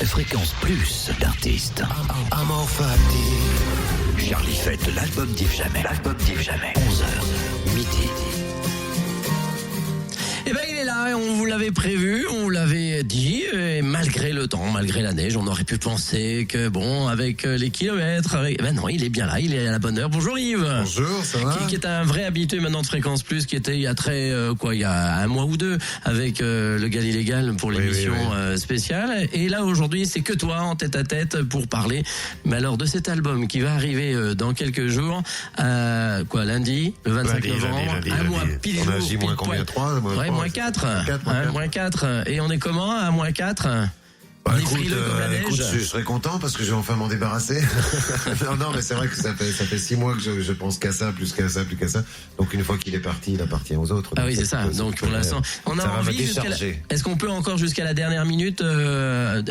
Fréquence plus d'artistes. Charlie fête l'album d'Yves Jamais. 11h, midi. Eh ben il est là, on vous l'avait prévu, on vous l'avait dit, et malgré le temps, malgré la neige, on aurait pu penser que bon, avec les kilomètres, ben non, il est bien là, il est à la bonne heure. Bonjour Yves. Bonjour, ça va? Qui est un vrai habitué maintenant de Fréquence Plus, qui était il y a il y a un mois ou deux avec le Gal illégal pour l'émission spéciale. Et là aujourd'hui, c'est que toi en tête à tête pour parler. Mais alors de cet album qui va arriver dans quelques jours, lundi, le 25 novembre, un mois pile jour. On a dit moins combien? 3? Moins 4. Moins 4. Et on est comment à moins 4? Bah, on est frileux comme la neige. Écoute, je serais content parce que je vais enfin m'en débarrasser. non, mais c'est vrai que ça fait 6 mois que je pense qu'à ça, plus qu'à ça. Donc une fois qu'il est parti, il appartient aux autres. Ah oui, c'est ça. Donc pour l'instant, on a envie Est-ce qu'on peut encore jusqu'à la dernière minute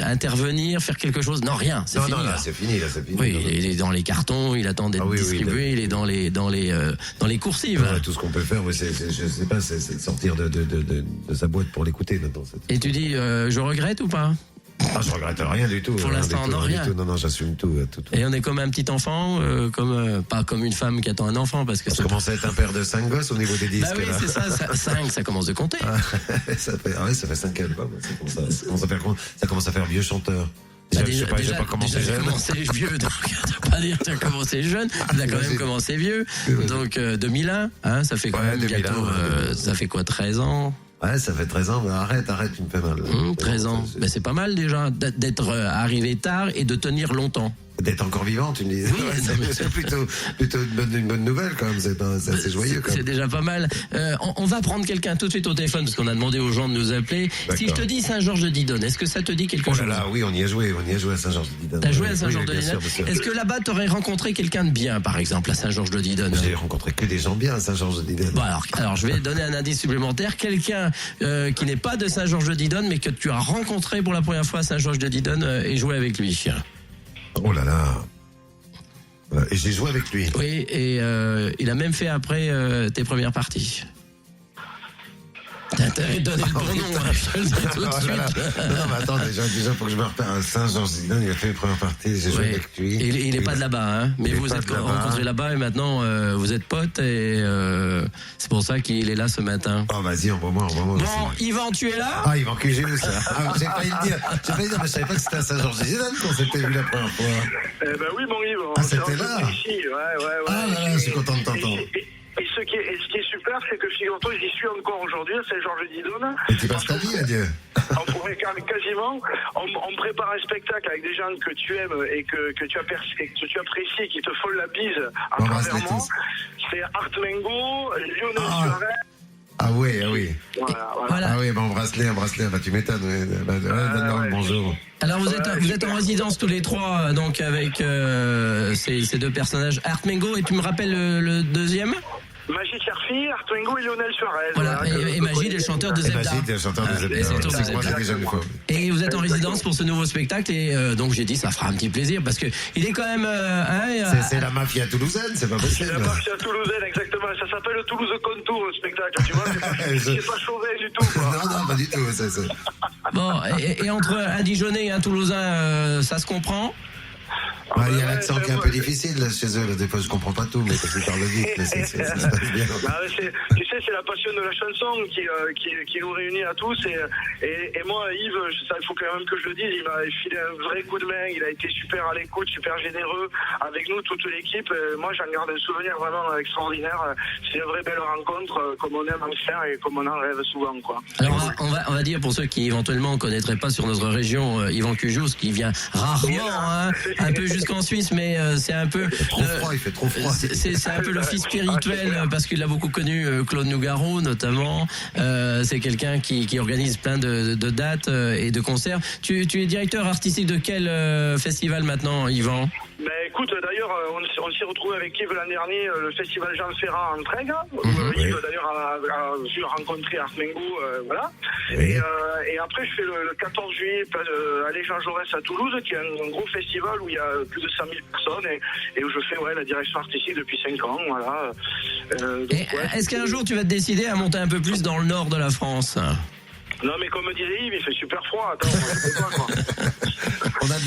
intervenir, faire quelque chose? Non, rien. C'est fini. Non, là, c'est fini. Oui, il est dans les cartons, il attend d'être distribué, il est dans les coursives. Ouais, tout ce qu'on peut faire, je sais pas, c'est sortir de sa boîte pour l'écouter maintenant. Et tu dis, je regrette ou pas? Ah, je regrette rien du tout. Pour l'instant, non, rien. Non, j'assume tout. Et on est comme un petit enfant, pas comme une femme qui attend un enfant, parce que ça commence à être un père de 5 gosses au niveau des disques. Bah oui, là. c'est ça, 5, ça commence de compter. Ça fait 5 albums. Ça commence à faire vieux chanteur. Déjà, pas commencé jeune. Commencé vieux, donc tu vas pas dire que tu as commencé jeune, tu as quand même commencé vieux. Donc 2001, hein, ça fait quand même bientôt, ça fait quoi, 13 ans? Ouais, ça fait 13 ans, mais arrête, tu me fais mal. 13 ans, mais c'est pas mal déjà d'être arrivé tard et de tenir longtemps. D'être encore vivant, tu me dis. Oui, c'est plutôt une bonne nouvelle quand même, c'est assez joyeux. C'est déjà pas mal. On va prendre quelqu'un tout de suite au téléphone parce qu'on a demandé aux gens de nous appeler. D'accord. Si je te dis Saint-Georges-de-Didonne, est-ce que ça te dit quelque chose? Là, oui, on y a joué à Saint-Georges-de-Didonne. T'as joué à Saint-Georges-de-Didonne? Est-ce que là-bas t'aurais rencontré quelqu'un de bien, par exemple, à Saint-Georges-de-Didonne? J'ai rencontré que des gens bien à Saint-Georges-de-Didonne. Bon, alors je vais donner un indice supplémentaire. Quelqu'un qui n'est pas de Saint-Georges-de-Didonne, mais que tu as rencontré pour la première fois à Saint-Georges-de-Didonne et joué avec lui. Oh là là. Et j'ai joué avec lui. Oui, et il a même fait après tes premières parties. T'as intérêt de donner le bon nom, je le dis tout de suite. Non, mais attends, déjà, faut que je me repère à Saint-Georges-de-Didonne, il a fait les premières parties, j'ai joué avec lui. Il est pas de là-bas, hein, mais vous êtes rencontrés là-bas et maintenant vous êtes potes et c'est pour ça qu'il est là ce matin. Oh, vas-y, envoie-moi. Bon, Yvan, tu es là? Ah, Yvan QG, ça. J'ai failli le dire, mais je savais pas que c'était à Saint-Georges-de-Didonne qu'on s'était vu la première fois. Oui, bon Yves. Ah, c'était là? Ouais. Ah là là, je suis content de t'entendre. Et ce qui est super, c'est que figure-toi, j'y suis encore aujourd'hui à Saint-Georges-de-Didonne. Et tu passes ta vie, adieu. On pourrait quasiment, on prépare un spectacle avec des gens que tu aimes et que tu apprécies, qui te font la bise à travers moi. C'est Art Mengo, Lionel Suarez. Ah oui. Voilà. Ah oui, un bracelet, tu m'étonnes. Bonjour. Alors vous êtes en résidence tous les trois, donc avec ces deux personnages, Art Mengo, et tu me rappelles le deuxième? Magie Cherfi, Art Mengo et Lionel Suarez. Voilà, et Magie, les chanteurs de Zebda. Et vous êtes en résidence pour ce nouveau spectacle, et donc j'ai dit ça fera un petit plaisir, parce que il est quand même... c'est la mafia toulousaine, c'est pas possible. C'est la mafia toulousaine, exactement. Ça s'appelle Toulouse Contour, le spectacle, tu vois. C'est pas chauvé du tout, quoi. Non, pas du tout. Bon, et entre un Dijonais et un Toulousain, ça se comprend? Il y a l'accent qui est un peu difficile là, chez eux. Là, des fois, je comprends pas tout, mais parce qu'ils parlent vite, ça se passe bien. Tu sais, c'est la passion de la chanson qui nous réunit à tous. Et moi, Yves, il faut quand même que je le dise, il m'a filé un vrai coup de main. Il a été super à l'écoute, super généreux avec nous, toute l'équipe. Moi, j'en garde un souvenir vraiment extraordinaire. C'est une vraie belle rencontre, comme on aime en faire et comme on en rêve souvent, quoi. Alors, on va dire pour ceux qui éventuellement ne connaîtraient pas sur notre région Yvan Cujous, qui vient rarement, un peu jusqu'en Suisse, mais c'est un peu... Il fait trop froid. C'est un peu le fils spirituel, parce qu'il a beaucoup connu Claude Nougaro, notamment. C'est quelqu'un qui organise plein de dates et de concerts. Tu es directeur artistique de quel festival maintenant, Yvan? Écoute, d'ailleurs, on s'est retrouvé avec Yves l'an dernier, le festival Jean Ferrat en Trègue. Yves, d'ailleurs, a vu rencontrer Art Mengo, voilà. Oui. Et après, je fais le 14 juillet à Jean Jaurès à Toulouse, qui est un gros festival où il y a plus de 100 000 personnes et où je fais la direction artistique depuis 5 ans, voilà. Est-ce qu'un jour, tu vas te décider à monter un peu plus dans le nord de la France? Non, mais comme disait Yves, il fait super froid. Attends, on ne peut pas, quoi.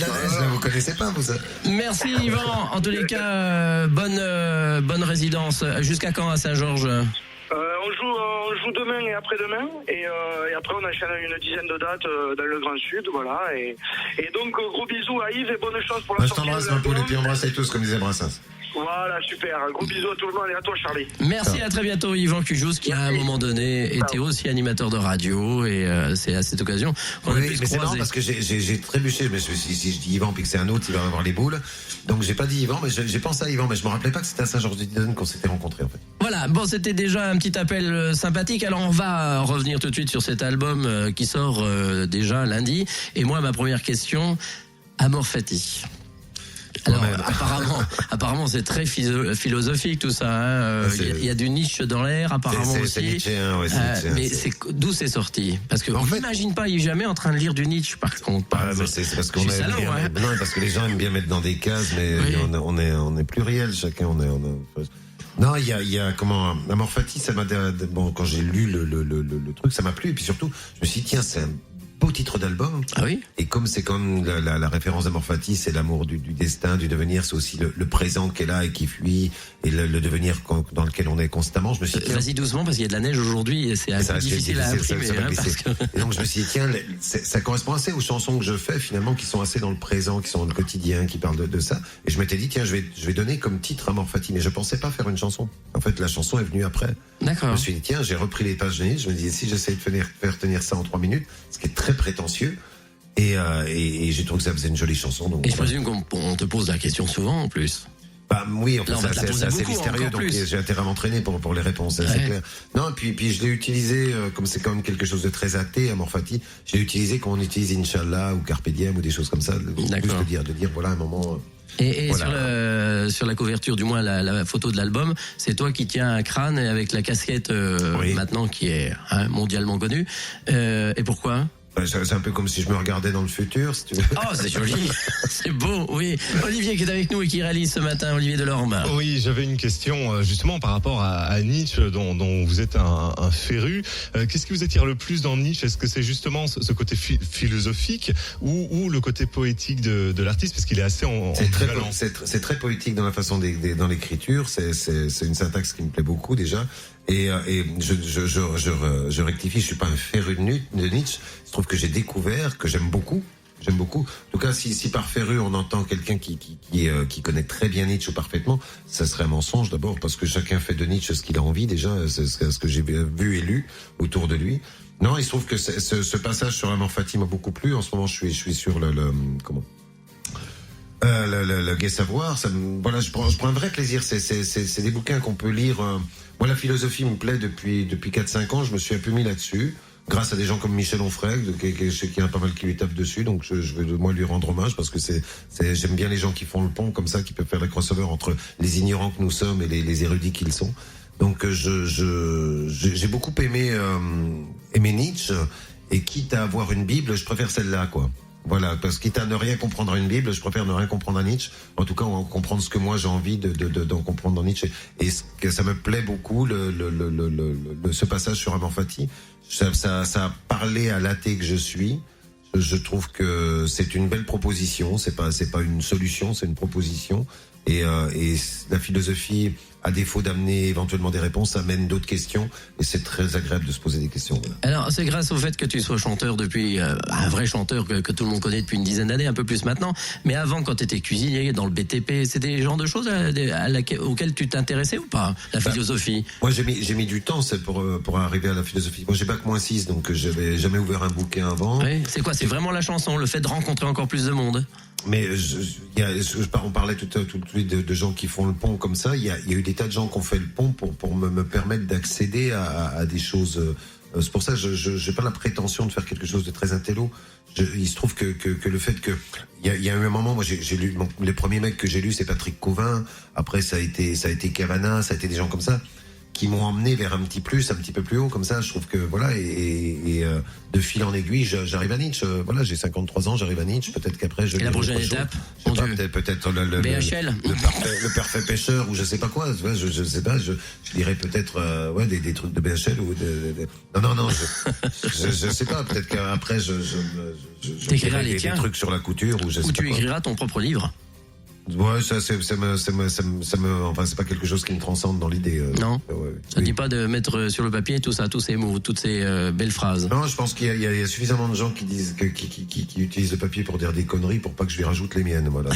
de la neige, là, vous connaissez pas, vous ça. Merci Yvan. En tous les cas, bonne résidence. Jusqu'à quand à Saint-Georges? On joue demain et après-demain, et après on enchaîne une dizaine de dates dans le Grand Sud, voilà. Et donc gros bisous à Yves et bonne chance pour la Je sortie. t'embrasse, ma poule, et puis embrassez tous, comme disait Brassens. Voilà, super. Gros bisous à tout le monde et à toi, Charlie. Merci, à très bientôt Yvan Cujous, qui à un moment donné était aussi animateur de radio, et c'est à cette occasion qu'on a pu se mais c'est marrant croiser. parce que j'ai trébuché, mais si je dis Yvan puis que c'est un autre, il va avoir les boules. Donc j'ai pas dit Yvan, mais j'ai pensé à Yvan, mais je me rappelais pas que c'était à Saint-Georges-du-Didonne qu'on s'était rencontrés en fait. Voilà, bon, c'était déjà un petit appel sympathique. Alors on va revenir tout de suite sur cet album qui sort déjà lundi. Et moi, ma première question, Amor Fati. Alors, apparemment, c'est très philosophique tout ça. Hein. Il y a du Nietzsche dans l'air, apparemment aussi. C'est Nietzschéen, ouais, c'est mais d'où c'est sorti? Parce que on n'imagine pas Yves jamais en train de lire du Nietzsche, par contre. C'est parce qu'on salaud, hein. Non, parce que les gens aiment bien mettre dans des cases, mais Oui. on est pluriel, chacun. Non, il y a comment Amor Fati, ça m'a bon quand j'ai lu le truc, ça m'a plu, et puis surtout, je me suis dit tiens, c'est un beau titre d'album. Ah oui. Et comme c'est comme la référence d'Amor Fati, c'est l'amour du destin, du devenir, c'est aussi le présent qui est là et qui fuit, et le devenir dans lequel on est constamment. Je me suis dit, tiens, Vas-y doucement parce qu'il y a de la neige aujourd'hui et c'est un peu difficile à imprimer. ça va Hein, glisser. parce que... Et donc je me suis dit tiens, ça correspond assez aux chansons que je fais finalement, qui sont assez dans le présent, qui sont dans le quotidien, qui parlent de ça. Et je m'étais dit tiens, je vais donner comme titre Amor Fati, mais je pensais pas faire une chanson. En fait, la chanson est venue après. Je D'accord. me suis dit tiens, j'ai repris les pages de Nietzsche. Je me disais si j'essaie de faire tenir ça en 3 minutes, ce qui est très prétentieux. Et j'ai trouvé que ça faisait une jolie chanson. Donc, Et je présume qu'on te pose la question souvent en plus. bah oui, en fait, Là, on va te la c'est poser assez beaucoup, mystérieux, encore donc plus. j'ai intérêt à m'entraîner pour les réponses, c'est clair. Non, puis je l'ai utilisé, comme c'est quand même quelque chose de très athée, Amor Fati, je l'ai utilisé quand on utilise Inch'Allah ou Carpe Diem ou des choses comme ça, D'accord. plus de dire voilà un moment. Et Voilà. sur la couverture, du moins la photo de l'album, c'est toi qui tiens un crâne avec la casquette Oui. maintenant qui est mondialement connue. Et pourquoi? C'est un peu comme si je me regardais dans le futur, si tu veux. Oh, c'est joli, c'est beau, oui. Olivier qui est avec nous et qui réalise ce matin, Olivier Delorme. Oui, j'avais une question justement par rapport à Nietzsche, dont vous êtes un féru. Qu'est-ce qui vous attire le plus dans Nietzsche? Est-ce que c'est justement ce côté philosophique ou le côté poétique de l'artiste, parce qu'il est assez ambivalent. C'est très poétique dans la façon dans l'écriture. C'est une syntaxe qui me plaît beaucoup déjà. Et je rectifie, je suis pas un féru de Nietzsche. Je trouve que j'ai découvert, que j'aime beaucoup. En tout cas, si par féru on entend quelqu'un qui connaît très bien Nietzsche parfaitement, ça serait un mensonge d'abord, parce que chacun fait de Nietzsche ce qu'il a envie déjà, c'est ce que j'ai vu et lu autour de lui. Non, il se trouve que ce passage sur Amor Fati m'a beaucoup plu. En ce moment, je suis sur le Gai Savoir. Voilà, je prends un vrai plaisir. C'est des bouquins qu'on peut lire. Moi, la philosophie me plaît depuis 4-5 ans. Je me suis un peu mis là-dessus, grâce à des gens comme Michel Onfray, je sais qu'il y en a pas mal qui lui tapent dessus. Donc, je veux moi lui rendre hommage, parce que j'aime bien les gens qui font le pont comme ça, qui peuvent faire le crossover entre les ignorants que nous sommes et les érudits qu'ils sont. Donc, j'ai beaucoup aimé Nietzsche, et quitte à avoir une Bible, je préfère celle-là, quoi. Voilà, parce quitte à ne rien comprendre à une Bible, je préfère ne rien comprendre à Nietzsche. En tout cas, on va comprendre ce que moi j'ai envie d'en comprendre dans Nietzsche. Et ça me plaît beaucoup, ce passage sur Amor Fati. Ça a parlé à l'athée que je suis. Je trouve que c'est une belle proposition. C'est pas une solution, c'est une proposition. Et la philosophie, à défaut d'amener éventuellement des réponses, amène d'autres questions, et c'est très agréable de se poser des questions. Voilà. Alors, c'est grâce au fait que tu sois chanteur depuis, un vrai chanteur que tout le monde connaît depuis une dizaine d'années, un peu plus maintenant. Mais avant, quand tu étais cuisinier dans le BTP, c'était le genre de choses auxquelles tu t'intéressais ou pas, la philosophie? Moi, j'ai mis du temps pour arriver à la philosophie. Moi, j'ai bac-6, donc j'avais jamais ouvert un bouquin avant. Oui, c'est quoi? C'est vraiment la chanson, le fait de rencontrer encore plus de monde? Mais on parlait tout de suite de gens qui font le pont comme ça. Il y a eu des tas de gens qui ont fait le pont pour me permettre d'accéder à des choses. C'est pour ça que je n'ai pas la prétention de faire quelque chose de très intello. Il se trouve que le fait que il y a eu un moment, moi j'ai lu les premiers mecs que j'ai lus, c'est Patrick Cauvin. Après ça a été Cavana, ça a été des gens comme ça. qui m'ont emmené vers un petit peu plus haut, comme ça. Je trouve que voilà, et de fil en aiguille, j'arrive à Nietzsche. Voilà, j'ai 53 ans, j'arrive à Nietzsche. Peut-être qu'après, je. Et la prochaine étape, mon Dieu. peut-être BHL. le parfait pêcheur ou je sais pas quoi. Tu vois, je sais pas. Je dirais peut-être des trucs de BHL ou non. Je sais pas. Peut-être qu'après, je t'écriras dirais des trucs sur la couture ou je sais ou pas tu quoi. écriras ton propre livre. Ouais, ça me, enfin, c'est pas quelque chose qui me transcende dans l'idée. Non. Ça oui. dit pas de mettre sur le papier tout ça, tous ces mots, toutes ces belles phrases. Non, je pense qu'il y a suffisamment de gens qui disent qui utilisent le papier pour dire des conneries pour pas que je lui rajoute les miennes. Voilà.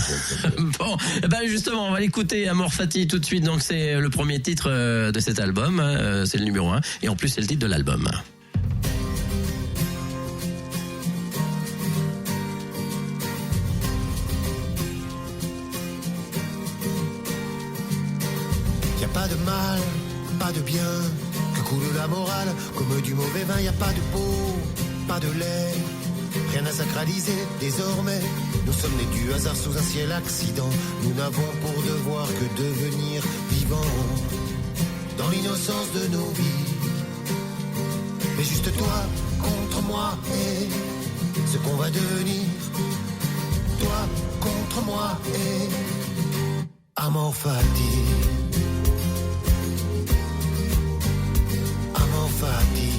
Bon, justement, on va l'écouter, Amor Fati, tout de suite. Donc, c'est le premier titre de cet album. C'est le numéro 1. Et en plus, c'est le titre de l'album. Y a pas de mal, pas de bien, que coule la morale, comme du mauvais vin. Y a pas de peau, pas de lait, rien à sacraliser désormais. Nous sommes nés du hasard sous un ciel accident. Nous n'avons pour devoir que devenir vivants dans l'innocence de nos vies. Mais juste toi contre moi et ce qu'on va devenir. Toi contre moi et Amor Fati. Amor Fati.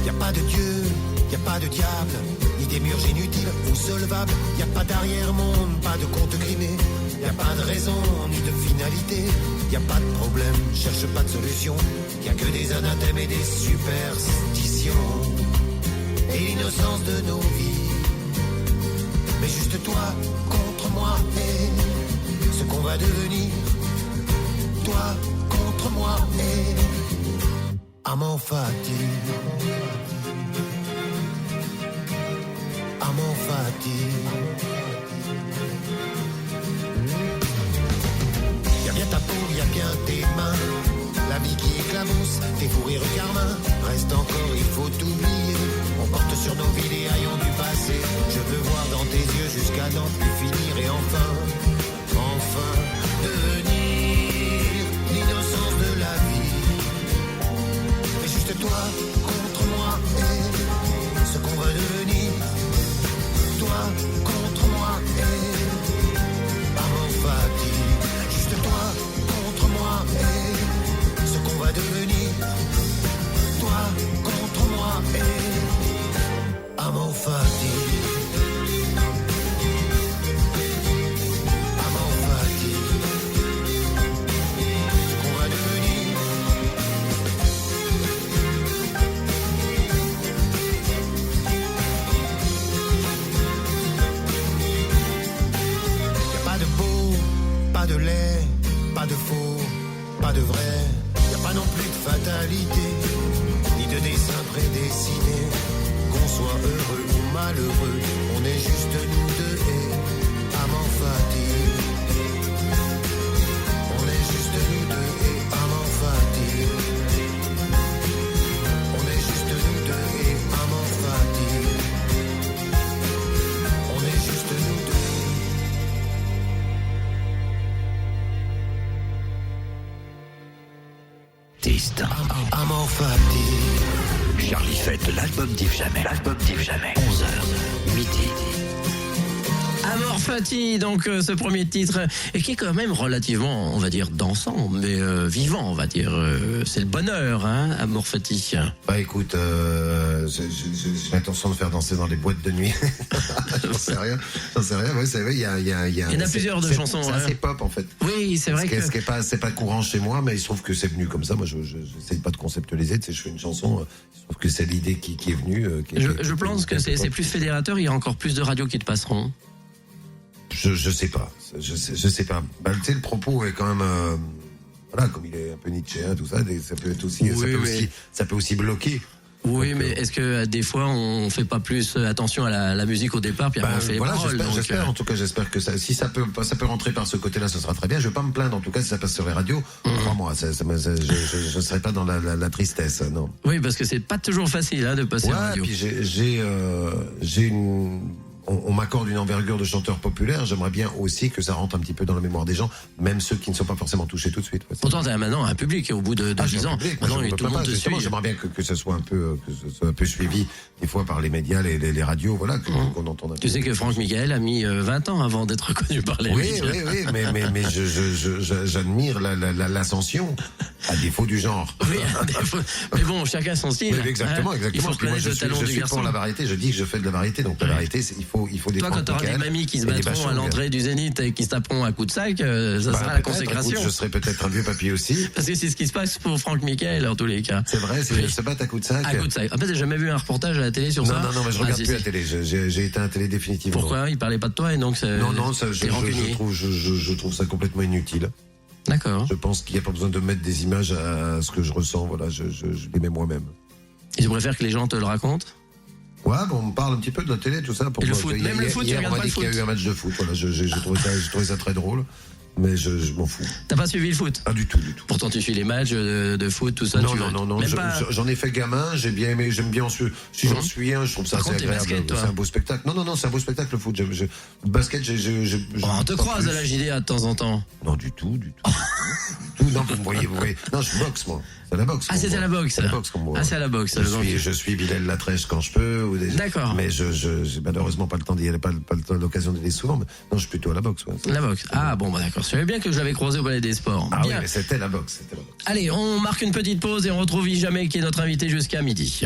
Y a pas de Dieu, y a pas de diable, ni des murs inutiles ou solvables. Y a pas d'arrière-monde, pas de compte grimé. Y a pas de raison, ni de finalité. Y a pas de problème, cherche pas de solution. Y a que des anathèmes et des superstitions. Et l'innocence de nos vies. Mais juste toi contre moi et ce qu'on va devenir. Toi contre moi et Amor Fati. Amor Fati. Y'a bien ta peau, y'a bien tes mains. La vie qui éclabousse, tes fous rires carmin. Reste encore, il faut oublier. On porte sur nos vies les haillons du passé. Je veux voir dans tes yeux jusqu'à n'en plus finir. Et enfin devenir l'innocence de la vie. Mais juste toi contre moi et ce qu'on va devenir. Toi contre moi et Amor Fati. Juste toi contre moi et ce qu'on va devenir. Toi contre moi et Amor Fati. Amor Fati. Ce qu'on va devenir. Y a pas de beau, pas de laid, pas de faux, pas de vrai. Y a pas non plus de fatalité, ni de dessin prédestiné. Qu'on soit heureux ou malheureux, on est juste nous deux et Amor Fati. On est juste nous deux et Amor Fati. On est juste nous deux et Amor Fati. On est juste nous deux. Artiste. Amor Fati. Charlie fête l'album d'Yves Jamais. L'album d'Yves Jamais. 11h, midi. Amor Fati, donc ce premier titre, et qui est quand même relativement, on va dire, dansant, mais vivant, on va dire. C'est le bonheur, hein, Amor Fati. Bah écoute, j'ai l'intention de faire danser dans les boîtes de nuit. J'en sais rien. Ouais, c'est vrai, il y en a plusieurs de chansons. C'est assez pop en fait. Oui, c'est vrai que. C'est pas courant chez moi, mais il se trouve que c'est venu comme ça. Moi, je n'essaye pas de conceptualiser. Tu sais, je fais une chanson. Je trouve que c'est l'idée qui est venue. Je pense que c'est plus fédérateur. Il y a encore plus de radios qui te passeront. Je sais pas. Je sais pas. Bah, tu sais, le propos est quand même. Voilà, comme il est un peu nietzschéen, tout ça, ça peut être aussi, Oui, ça peut aussi bloquer. Oui, mais est-ce que des fois on fait pas plus attention à la musique au départ, puis après on fait voilà, les paroles. j'espère. En tout cas, j'espère que si ça peut rentrer par ce côté-là, ce sera très bien. Je vais pas me plaindre. En tout cas, si ça passe sur les radios, crois-moi, je serai pas dans la tristesse, non. Oui, parce que c'est pas toujours facile de passer en radio. Puis j'ai une. on m'accorde une envergure de chanteur populaire, j'aimerais bien aussi que ça rentre un petit peu dans la mémoire des gens, même ceux qui ne sont pas forcément touchés tout de suite. Pourtant, t'as maintenant un public, au bout de 10 ans. Maintenant, tout le monde te suit. J'aimerais bien que ce soit un peu, suivi, des fois, par les médias, les radios, voilà, qu'on entende un peu. Tu sais que Franck Michael a mis 20 ans avant d'être reconnu par les médias. Oui, mais j'admire l'ascension, à défaut du genre. Oui, mais bon, chacun son style. Oui, exactement. Il faut reconnaître le talent du garçon. Pour la variété, je dis que je fais de la variété, donc la variété, il faut des Toi, quand t'auras des mamies qui se battront à l'entrée du Zénith et qui se taperont à coups de sac, ça sera la consécration. Je serai peut-être un vieux papy aussi. Parce que c'est ce qui se passe pour Franck Michael, en tous les cas. C'est vrai, c'est se battre à coups de sac. À coups de sac. En fait, j'ai jamais vu un reportage à la télé sur ça. Non, mais je regarde plus la télé. J'ai éteint la télé définitivement. Pourquoi? Il parlait pas de toi et donc Non, ça, je trouve ça complètement inutile. D'accord. Je pense qu'il n'y a pas besoin de mettre des images à ce que je ressens. Voilà, je les mets moi-même. Et tu préfères que les gens te le racontent? Ouais, bon, on me parle un petit peu de la télé, tout ça. Et le foot, même le foot, tu regardes pas le foot? Il y a eu un match de foot. Voilà, j'ai trouvé ça très drôle. Mais je m'en fous. T'as pas suivi le foot? Ah, du tout. Pourtant, tu suis les matchs de foot, tout ça. Non. J'en ai fait gamin, j'ai bien aimé, j'aime bien. Si j'en suis un, je trouve ça assez agréable. Basket, c'est un beau spectacle. Non, c'est un beau spectacle, le foot. Le basket, on te croise à la JDA de temps en temps. Non, du tout. Non, vous voyez. Non, je boxe, moi. C'est la boxe. Ah, c'est à la boxe. C'est la boxe qu'on voit. Ah, c'est à la boxe. Je suis Bilal Latrèche quand je peux. D'accord. Mais j'ai malheureusement pas le temps d'y aller, pas l'occasion d'y aller souvent. Mais non, je suis plutôt à la boxe. Ouais. La boxe. Ah, bon, d'accord. Je savais bien que je l'avais croisé au Palais des Sports. Ah bien. Oui, mais c'était la boxe. Allez, on marque une petite pause et on retrouve Jamais qui est notre invité jusqu'à midi.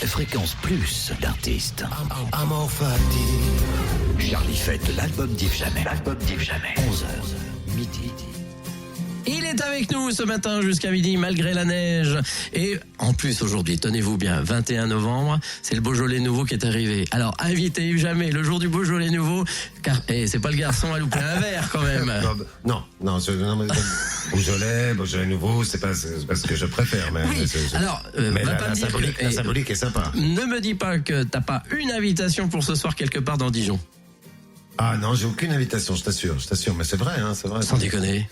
Fréquence plus d'artistes. Amor fati. Charlie fête l'album d'Yves Jamais. 11h, midi. Il est avec nous ce matin jusqu'à midi malgré la neige. Et en plus aujourd'hui, tenez-vous bien, 21 novembre, c'est le Beaujolais nouveau qui est arrivé. Alors invitez Yves Jamais le jour du Beaujolais nouveau, car c'est pas le garçon à louper un verre quand même. Non, mais Beaujolais nouveau, c'est pas ce que je préfère. Mais, oui. Alors, la symbolique est sympa. Ne me dis pas que t'as pas une invitation pour ce soir quelque part dans Dijon. Ah non, j'ai aucune invitation, je t'assure, mais c'est vrai, c'est vrai. Sans déconner.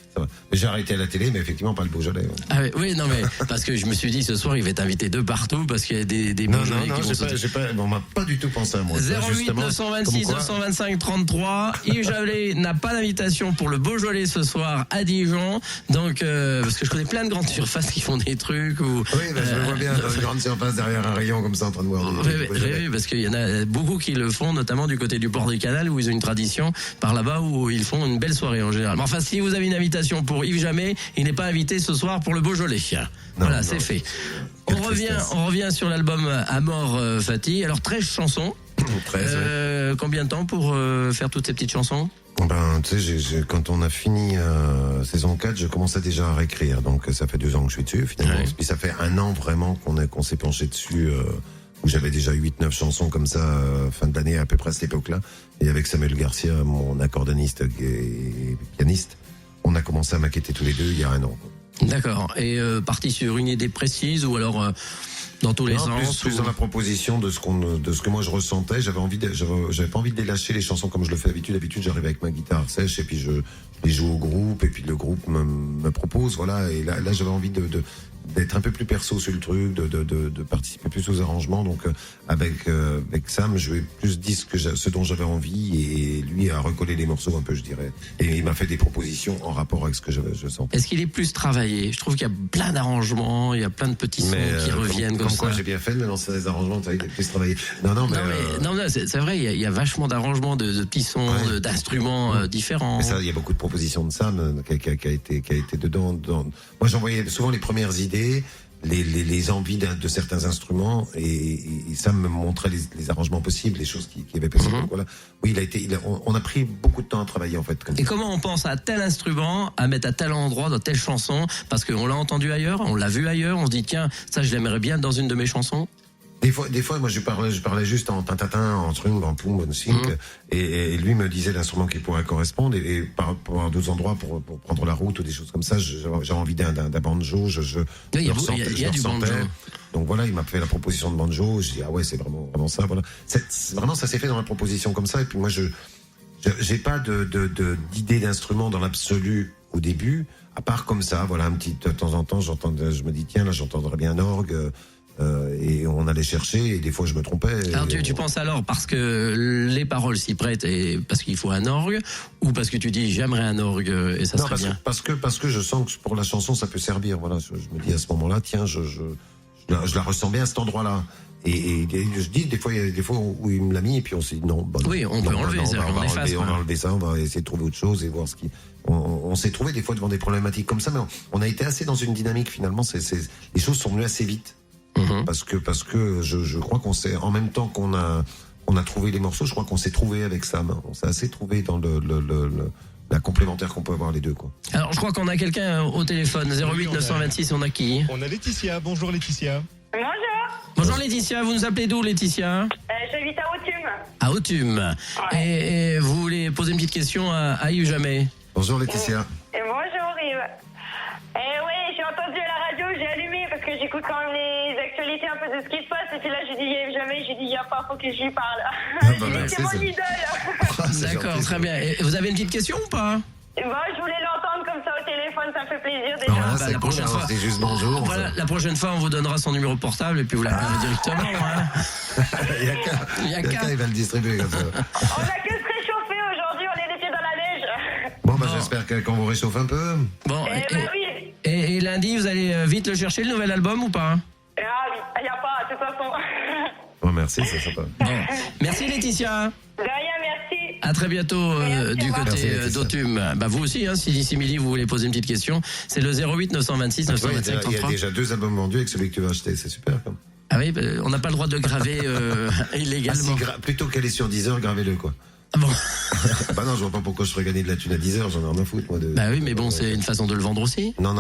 J'ai arrêté à la télé, mais effectivement pas le Beaujolais. Ouais. Ah oui, non mais parce que je me suis dit ce soir il va t'inviter de partout parce qu'il y a des Beaujolais qui vont on m'a pas du tout pensé à moi. 08 926 925 33. Yves Jamais n'a pas d'invitation pour le Beaujolais ce soir à Dijon, donc parce que je connais plein de grandes surfaces qui font des trucs ou. Oui, je le vois bien dans une grande surface derrière un rayon comme ça en train de boire. Oui, parce qu'il y en a beaucoup qui le font, notamment du côté du port du Canal où ils ont une tradition par là-bas où ils font une belle soirée en général. Mais enfin, si vous avez une invitation pour Yves Jamais, il n'est pas invité ce soir pour le Beaujolais. Voilà, c'est fait. On revient sur l'album Amor Fati. Alors 13 chansons. 13. Combien de temps pour faire toutes ces petites chansons? Tu sais, quand on a fini saison 4, je commençais déjà à réécrire. Donc ça fait 2 ans que je suis dessus finalement. Puis ça fait 1 an vraiment qu'on s'est penché dessus. Où j'avais déjà 8-9 chansons comme ça, fin de l'année à peu près à cette époque-là. Et avec Samuel Garcia, mon accordoniste et pianiste, on a commencé à maqueter tous les deux il y a 1 an. D'accord. Et parti sur une idée précise ou alors dans tous les sens plus dans la proposition de ce que moi je ressentais. J'avais pas envie de les lâcher les chansons comme je le fais d'habitude. D'habitude, j'arrive avec ma guitare sèche et puis je les joue au groupe et puis le groupe me propose, voilà. Et là j'avais envie d'être un peu plus perso sur le truc, de participer plus aux arrangements. Donc avec Sam, je lui ai plus dit ce dont j'avais envie et lui a recollé les morceaux un peu, je dirais. Et il m'a fait des propositions en rapport avec ce que je sens. Est-ce qu'il est plus travaillé? Je trouve qu'il y a plein d'arrangements, il y a plein de petits sons qui reviennent comme ça. Quoi, j'ai bien fait de me lancer des arrangements, il est plus travaillé. Non, c'est vrai, il y a vachement d'arrangements, de petits sons, d'instruments différents. Mais ça, il y a beaucoup de propositions de Sam qui a été dedans. Moi, j'envoyais souvent les premières idées. Les envies de certains instruments et ça me montrait les arrangements possibles, les choses qui avaient possible. Donc voilà. Oui, on a pris beaucoup de temps à travailler en fait. Et comment on pense à tel instrument, à mettre à tel endroit dans telle chanson, parce qu'on l'a entendu ailleurs, on l'a vu ailleurs, on se dit tiens, ça je l'aimerais bien dans une de mes chansons. Des fois, moi, je parlais juste en tatatin, en trung, en poum, en sync, et lui me disait l'instrument qui pourrait correspondre, et par d'autres endroits pour prendre la route ou des choses comme ça, j'avais envie d'un banjo, il y a du banjo. Donc voilà, il m'a fait la proposition de banjo, j'ai dit ah ouais, c'est vraiment ça, voilà. Vraiment, ça s'est fait dans la proposition comme ça, et puis moi, j'ai pas d'idée d'instrument dans l'absolu au début, à part comme ça, voilà, de temps en temps, je me dis tiens, là, j'entendrais bien un orgue. Et on allait chercher, et des fois je me trompais. Alors tu penses alors parce que les paroles s'y prêtent et parce qu'il faut un orgue, ou parce que tu dis j'aimerais un orgue et ça serait bien? parce que je sens que pour la chanson ça peut servir. Voilà, je me dis à ce moment-là, tiens, je la ressens bien à cet endroit-là. Et je dis des fois, il y a des fois où il me l'a mis et puis on s'est dit non. Bah, oui, on peut enlever, on va enlever ça, on va essayer de trouver autre chose et voir ce qui. On s'est trouvé des fois devant des problématiques comme ça, mais on a été assez dans une dynamique finalement. Les choses sont venues assez vite. Parce que je crois qu'on s'est, en même temps qu'on a trouvé les morceaux, je crois qu'on s'est trouvé avec Sam. On s'est assez trouvé dans la complémentaire qu'on peut avoir les deux, quoi. Alors je crois qu'on a quelqu'un au téléphone. 08 926, on a qui? On a Laetitia. Bonjour Laetitia. Bonjour, Bonjour Laetitia, vous nous appelez d'où Laetitia? j'habite à Authume. À Authume. Ouais. Et vous voulez poser une petite question à Yves Jamais? Bonjour Laetitia. Bonjour Yves. Oui, j'ai entendu à la radio, j'ai allumé parce que j'écoute quand même les actualités un peu de ce qui se passe. Et puis là, j'ai dit Yves Jamais, j'ai dit il y a pas, faut que je lui parle. C'est mon idole. D'accord, très bien. Et vous avez une petite question ou pas? Je voulais l'entendre comme ça au téléphone, ça me fait plaisir déjà. Voilà, c'est la cool, prochaine fois. c'est juste bonjour. Voilà, la prochaine fois, on vous donnera son numéro de portable et puis vous l'appellerez directement. Hein. Il y a qu'à, il va le distribuer comme ça. On a que se réchauffer aujourd'hui, on est les pieds dans la neige. Bon, j'espère qu'on vous réchauffe un peu. Bon, Oui. et lundi, vous allez vite le chercher, le nouvel album ou pas? Ah oui, il n'y a pas, de toute façon. Bon, merci, c'est sympa. Bon. Merci Laetitia. De rien, merci. À très bientôt du côté Merci, d'Authume. Vous aussi, hein, si d'ici midi vous voulez poser une petite question, c'est le 08 926 925 Il y a 33. déjà 2 albums vendus avec celui que tu vas acheter, c'est super. Quand même. Ah oui, on n'a pas le droit de graver illégalement. Plutôt qu'aller sur 10 heures, gravez-le, quoi. Ah bon. Bah non, je vois pas pourquoi je ferais gagner de la thune à 10 heures, j'en ai rien à foutre, moi. Bah oui, mais bon, c'est une façon de le vendre aussi. Non,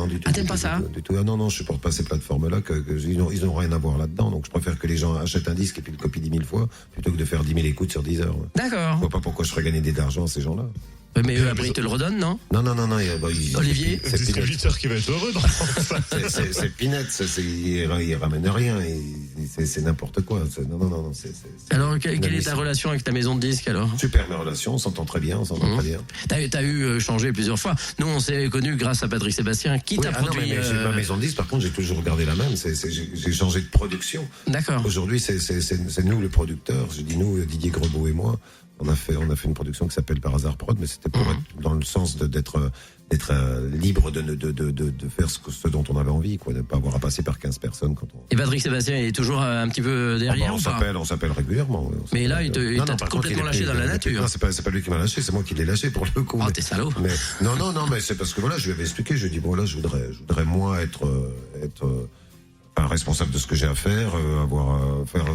du tout. Ah, t'aimes pas ça? Du tout. Ah non, je supporte pas ces plateformes-là, ils n'ont rien à voir là-dedans, donc je préfère que les gens achètent un disque et puis le copient 10 000 fois, plutôt que de faire 10 000 écoutes sur 10 heures. D'accord. Je vois pas pourquoi je ferais gagner d'argent à ces gens-là. Mais eux, après, ils te le redonnent, non? Non. Olivier? Le distributeur qui va être heureux dans ça. C'est peanuts, il ramène rien, c'est n'importe quoi. Non. Alors, quelle est ta relation avec ta maison de disques alors? Super, mes relations, on s'entend très bien, très bien. T'as eu changé plusieurs fois. Nous, on s'est connus grâce à Patrick Sébastien, qui t'a produit. Mais j'ai ma maison de disques, par contre, j'ai toujours gardé la même. J'ai changé de production. D'accord. Aujourd'hui, c'est nous le producteur. Je dis nous, Didier Grebeau et moi. On a fait une production qui s'appelle Par hasard Prod, mais c'était pour être dans le sens d'être libre de faire ce dont on avait envie, quoi, de ne pas avoir à passer par 15 personnes quand on. Et Patrick Sébastien est toujours un petit peu derrière ou pas? On s'appelle régulièrement. Mais là, il t'a complètement lâché dans la nature. Non, c'est pas lui qui m'a lâché, c'est moi qui l'ai lâché pour le coup. Oh, t'es salaud. Mais non, mais c'est parce que voilà, je lui avais expliqué, je lui ai dit bon là, je voudrais moi être responsable de ce que j'ai à faire,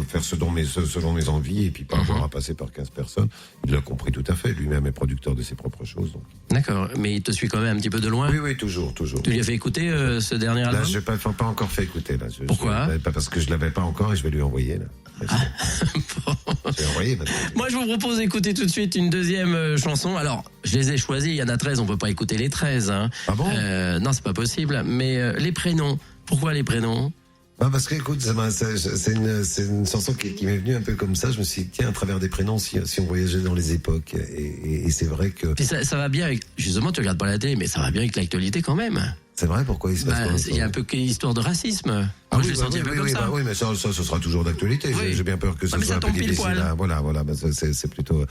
faire selon mes envies et puis pas avoir à passer par 15 personnes. Il l'a compris tout à fait. Lui-même est producteur de ses propres choses. Donc. D'accord, mais il te suit quand même un petit peu de loin. Oui, toujours. Tu lui as fait écécouter ce dernier album? Là, je n'ai pas encore fait écouter. Là. Pourquoi? Pas parce que je l'avais pas encore et je vais lui envoyer. Là. Bon. Je vais envoyer maintenant. Moi, je vous propose d'écouter tout de suite une deuxième chanson. Alors, je les ai choisis. Il y en a 13. On peut pas écouter les 13. Hein. Ah bon? Non, c'est pas possible. Mais les prénoms. Pourquoi les prénoms? Parce que écoute, c'est une chanson qui m'est venue un peu comme ça. Je me suis dit, tiens, à travers des prénoms, si on voyageait dans les époques. Et c'est vrai que. Puis ça va bien avec. Justement, tu regardes pas la télé, mais ça va bien avec l'actualité quand même. C'est vrai, pourquoi il se passe Il y a un peu histoire de racisme. Moi, je l'ai senti un peu comme ça. Oui, mais ça, ce sera toujours d'actualité. Oui. J'ai bien peur que ce soit un peu difficile. Voilà, c'est plutôt,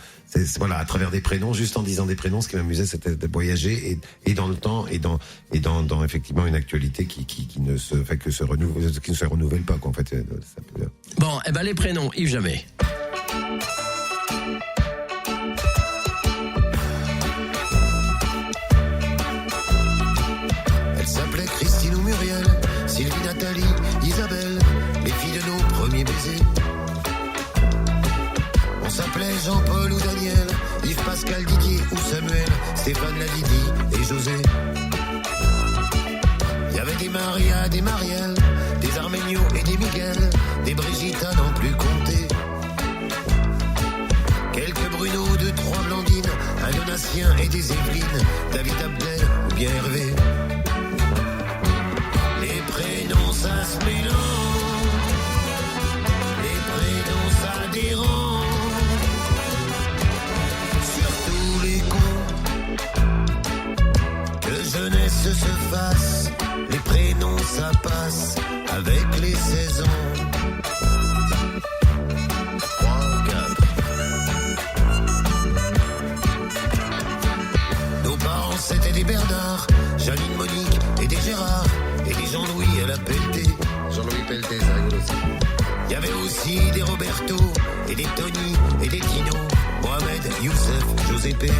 voilà, à travers des prénoms, juste en disant des prénoms, ce qui m'amusait, c'était de voyager et dans le temps et dans effectivement une actualité qui ne se renouvelle pas, quoi, en fait. Ça peut... Bon, les prénoms, Yves Jamais. S'appelait Christine ou Muriel, Sylvie, Nathalie, Isabelle, les filles de nos premiers baisers. On s'appelait Jean-Paul ou Daniel, Yves, Pascal, Didier ou Samuel, Stéphane, Ladidi et José. Il y avait des Maria, des Marielle, des Arménios et des Miguel, des Brigitte à n'en plus compter. Quelques Bruno, 2-3 Blandines, un Donatien et des Évelyne, David Abdel ou bien Hervé. Les prénoms ça se mélange, les prénoms ça dérange, surtout les cons. Que jeunesse se fasse, les prénoms ça passe avec les 16 ans. aussi des Roberto et des Tony et des Tino, Mohamed, Youssef, Josépé.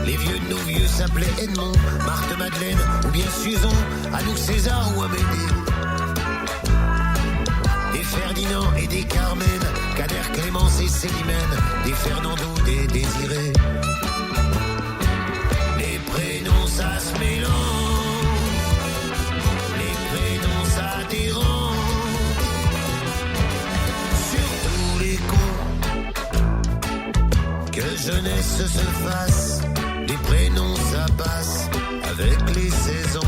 Les vieux de nos vieux s'appelaient Edmond, Marthe Madeleine ou bien Suzon, Anouk César ou Amédée. Des Ferdinand et des Carmen, Kader, Clémence et Célimène, des Fernando, des Désiré. Les prénoms ça se mélange, les prénoms ça dérange, surtout les cons. Que jeunesse se fasse, les prénoms ça passe avec les saisons.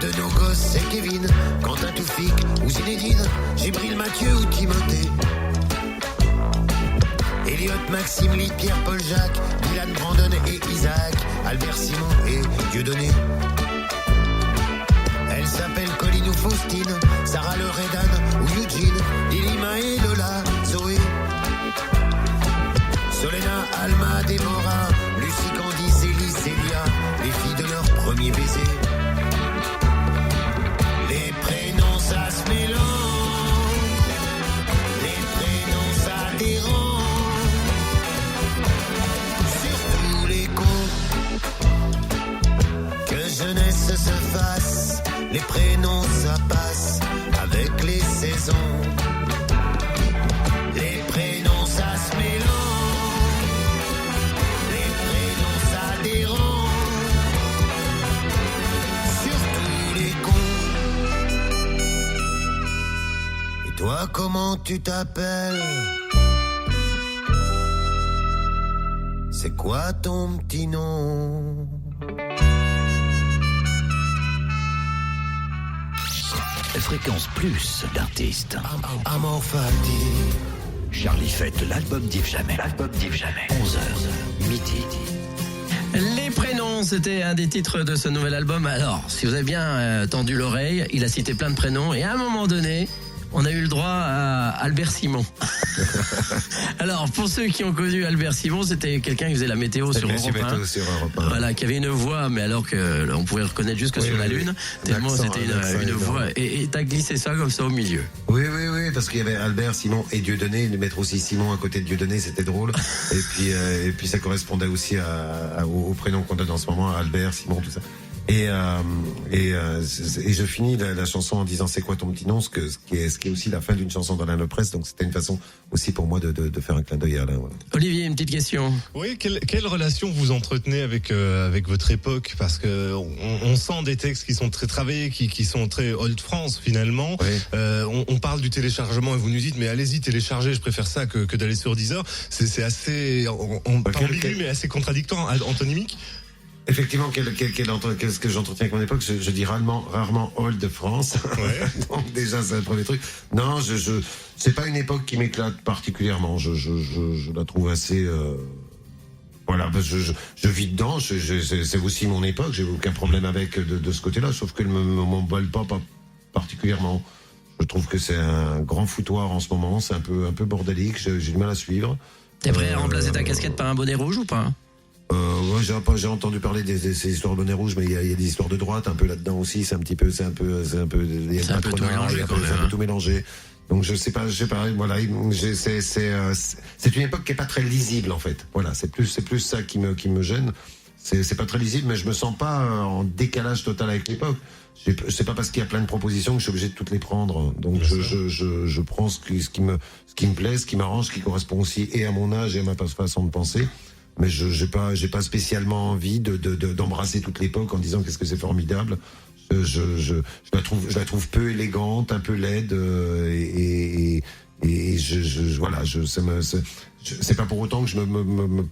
De nos gosses, c'est Kevin, Quentin Toufik ou Zinedine, Gibril, Mathieu ou Timothée. Elliot, Maxime, Lee, Pierre, Paul, Jacques, Dylan, Brandon et Isaac, Albert, Simon et Dieudonné. Elle s'appelle Colline ou Faustine, Sarah, Loredan ou Eugene, Lily, Maë, Lola, Zoé. Solena, Alma, Déborah, Lucie, Candice, Ellie, Célia, les filles de leur premier baiser. Les prénoms ça se mélange, les prénoms ça dérange, surtout les cons. Que jeunesse se fasse, les prénoms ça passe avec les saisons. Les prénoms ça se mélange, les prénoms ça dérange, surtout les cons. Toi, comment tu t'appelles? C'est quoi ton petit nom? Fréquence plus d'artistes. Amor Fati. Charlie fête l'album d'Yves Jamais. L'album d'Yves Jamais. 11h, midi. Les prénoms, c'était un des titres de ce nouvel album. Alors, si vous avez bien tendu l'oreille, il a cité plein de prénoms et à un moment donné, on a eu le droit à Albert Simon. Alors, pour ceux qui ont connu Albert Simon, c'était quelqu'un qui faisait la météo sur Europe 1. Voilà, qui avait une voix, mais alors que on pouvait reconnaître jusque sur la Lune. Tellement c'était une voix. Et t'as glissé ça comme ça au milieu. Oui, parce qu'il y avait Albert, Simon et Dieudonné. De mettre aussi Simon à côté de Dieudonné, c'était drôle. et puis ça correspondait aussi au prénom qu'on donne en ce moment, Albert, Simon, tout ça. Et je finis la chanson en disant c'est quoi ton petit nom, ce qui est aussi la fin d'une chanson dans la presse, donc c'était une façon aussi pour moi de faire un clin d'œil à Alain. Voilà. Olivier, une petite question. Oui, quelle relation vous entretenez avec votre époque, parce que on sent des textes qui sont très travaillés, qui sont très old France finalement. Oui. On parle du téléchargement et vous nous dites mais allez-y téléchargez, je préfère ça que d'aller sur Deezer. C'est assez ambigu mais assez contradictoire, antonymique. Effectivement, qu'est-ce que j'entretiens avec mon époque, je dis rarement old de France. Ouais. Donc déjà, c'est le premier truc. Non, c'est pas une époque qui m'éclate particulièrement. Je la trouve assez, voilà, je vis dedans. C'est aussi mon époque. J'ai aucun problème avec de ce côté-là, sauf qu'elle m'emballe pas particulièrement. Je trouve que c'est un grand foutoir en ce moment. C'est un peu bordélique. J'ai du mal à suivre. T'es prêt à remplacer ta casquette par un bonnet rouge ou pas? Ouais, j'ai entendu parler ces histoires de bonnet rouge, mais il y a des histoires de droite un peu là-dedans aussi. C'est un peu tout mélangé. C'est un peu tout mélangé. Donc je sais pas. Voilà, c'est une époque qui est pas très lisible en fait. Voilà, c'est plus ça qui me gêne. C'est pas très lisible, mais je me sens pas en décalage total avec l'époque. C'est pas parce qu'il y a plein de propositions que je suis obligé de toutes les prendre. Donc je prends ce qui me plaît, ce qui m'arrange, ce qui correspond aussi et à mon âge et à ma façon de penser. Mais j'ai pas spécialement envie d'embrasser toute l'époque en disant qu'est-ce que c'est formidable. Je la trouve peu élégante, un peu laide voilà, c'est pas pour autant que je me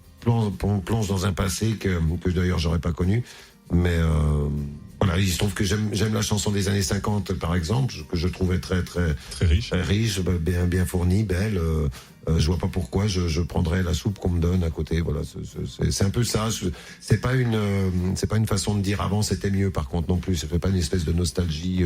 plonge dans un passé que d'ailleurs j'aurais pas connu, mais voilà, il se trouve que j'aime la chanson des années 50 par exemple, que je trouvais très riche, bien fournie, belle. je vois pas pourquoi je prendrais la soupe qu'on me donne à côté. Voilà, c'est un peu ça. C'est pas une façon de dire avant c'était mieux. Par contre non plus, ça fait pas une espèce de nostalgie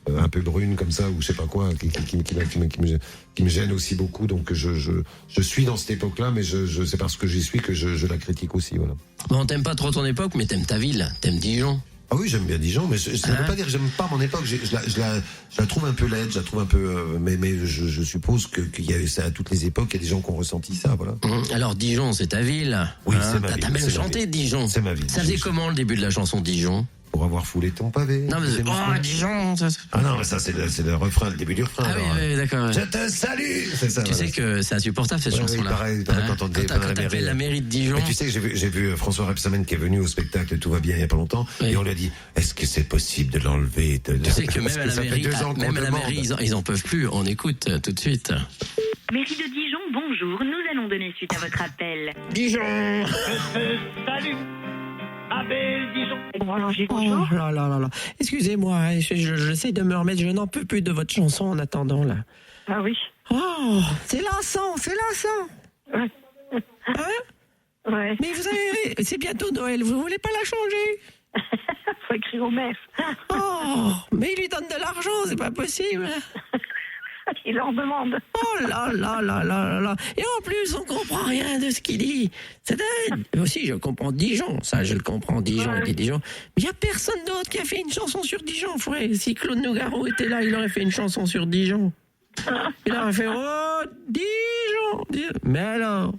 un peu brune comme ça ou je sais pas quoi qui me gêne aussi beaucoup. Donc je suis dans cette époque-là, mais c'est parce que j'y suis que je la critique aussi. Voilà. Bon, t'aimes pas trop ton époque, mais t'aimes ta ville, t'aimes Dijon. Ah oui, j'aime bien Dijon, mais ça ne veut pas dire que j'aime pas mon époque. Je la trouve un peu laide, je la trouve un peu. Mais je suppose qu'il y a ça à toutes les époques. Il y a des gens qui ont ressenti ça, voilà. Alors Dijon, c'est ta ville. Oui, c'est ma ville. T'as même c'est chanté Dijon. C'est ma ville. Ça faisait comment le début de la chanson Dijon? Pour avoir foulé ton pavé. Non, mais oh, Dijon. Ça... Ah non, mais ça c'est le refrain, le début du refrain. Ah alors, oui, d'accord. Je te salue. C'est ça. Tu sais que c'est insupportable cette chanson-là. Pareil, quand on t'appelles la mairie de Dijon. Mais tu sais, j'ai vu François Rebsamen qui est venu au spectacle Tout va bien il y a pas longtemps, et on lui a dit est-ce que c'est possible de l'enlever? Tu sais que même à la mairie, ils en peuvent plus. On écoute tout de suite. Mairie de Dijon, bonjour. Nous allons donner suite à votre appel. Dijon. Salut. Abel Dijon. Oh là là là là. Excusez-moi, j'essaie de me remettre, je n'en peux plus de votre chanson en attendant là. Ah oui. Oh, c'est lassant. Ouais. Hein? Ouais. Mais vous savez, c'est bientôt Noël, vous voulez pas la changer? Faut écrire au maire. Oh, mais il lui donne de l'argent, c'est pas possible. Il leur demande. Oh là là là là là là. Et en plus, on comprend rien de ce qu'il dit. C'est dingue. Aussi, je comprends Dijon. Ça, je le comprends, Dijon. Ouais. Il dit Dijon. Mais il n'y a personne d'autre qui a fait une chanson sur Dijon, frère. Si Claude Nougaro était là, il aurait fait une chanson sur Dijon. Il aurait fait oh, Dijon. Mais alors.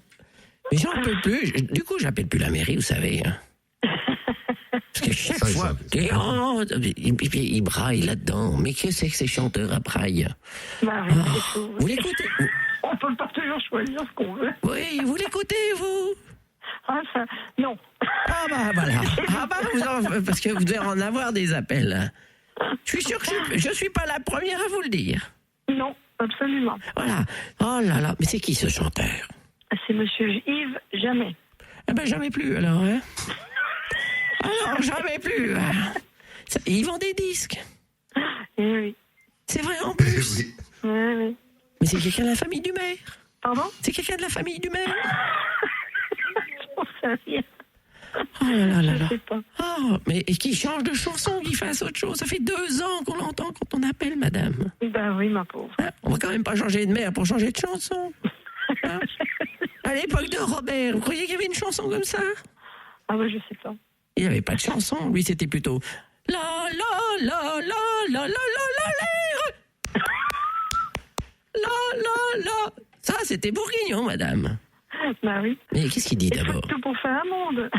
Mais j'en peux plus. Du coup, j'appelle plus la mairie, vous savez. Hein. Parce que chaque fois, il braille là-dedans. Mais qu'est-ce que ces chanteurs à braille? Bah, oui, c'est tout. Vous l'écoutez? On peut pas toujours choisir ce qu'on veut. Oui, vous l'écoutez, vous? Ah, ça, non. Ah bah voilà. Ah bah parce que vous devez en avoir des appels. Je suis sûr que je suis pas la première à vous le dire. Non, absolument. Voilà. Oh là là. Mais c'est qui ce chanteur? C'est monsieur Yves Jamais. Eh ben jamais plus alors, hein? Alors jamais plus. Ils vendent des disques. Eh oui. C'est vrai en plus. Oui. Oui, oui. Mais c'est quelqu'un de la famille du maire. Pardon? C'est quelqu'un de la famille du maire. J'en sais rien. Oh là là là Je là. sais pas. Oh, mais et qui change de chanson, qui fasse autre chose. Ça fait 2 ans qu'on l'entend quand on appelle, madame. Ben oui, ma pauvre. Hein, on va quand même pas changer de maire pour changer de chanson. Hein? À l'époque de Robert, vous croyez qu'il y avait une chanson comme ça? Ah ben je sais pas. Il n'y avait pas de chanson. Lui, c'était plutôt la la la la la la la la la la la. Ça, c'était bourguignon, madame. Ben oui. Mais qu'est-ce qu'il dit Il faut d'abord? tout pour faire un monde.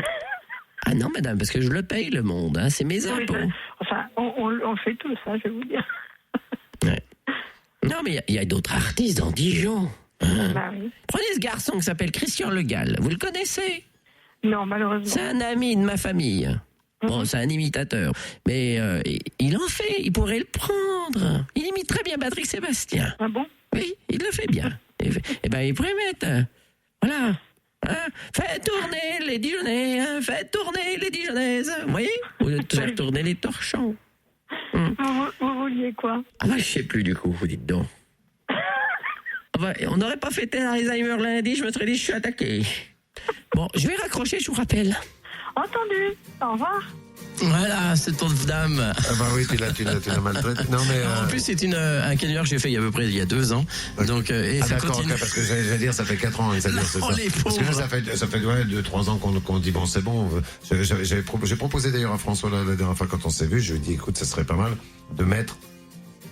Ah non, madame, parce que je le paye, le monde. Hein, c'est mes Oui, impôts. ben, enfin, on fait tout ça, je vais vous dire. Ouais. Non, mais il y a d'autres artistes dans Dijon. Hein. Ben oui. Prenez ce garçon qui s'appelle Christian Le Gall. Vous le connaissez? Non, malheureusement. C'est un ami de ma famille. Bon, c'est un imitateur. Mais il en fait, il pourrait le prendre. Il imite très bien Patrick Sébastien. Ah bon? Oui, il le fait bien. Eh ben, il pourrait mettre. Voilà. Hein? Faites tourner les Dijonnais, hein? Faites tourner les Dijonnaises. Vous voyez? Au lieu de faire tourner les torchons. Vous vouliez quoi? Ah bah, je sais plus du coup, vous dites donc. Ah bah, on n'aurait pas fêté Alzheimer lundi, je me serais dit je suis attaqué. Bon, je vais raccrocher, je vous rappelle. Entendu. Au revoir. Voilà, cette pauvre dame. Ah bah oui, tu l'as maltraité. Non mais. En plus, c'est un canular que j'ai fait il y a à peu près il y a 2 ans. Donc, et Ah ça d'accord, continue. ok, parce que j'allais dire ça fait 4 ans, c'est-à-dire c'est ça. les Parce que pauvres. ça fait ouais, 2-3 ans qu'on dit bon c'est bon. J'ai proposé d'ailleurs à François la dernière fois quand on s'est vu, je lui ai dit écoute ça serait pas mal de mettre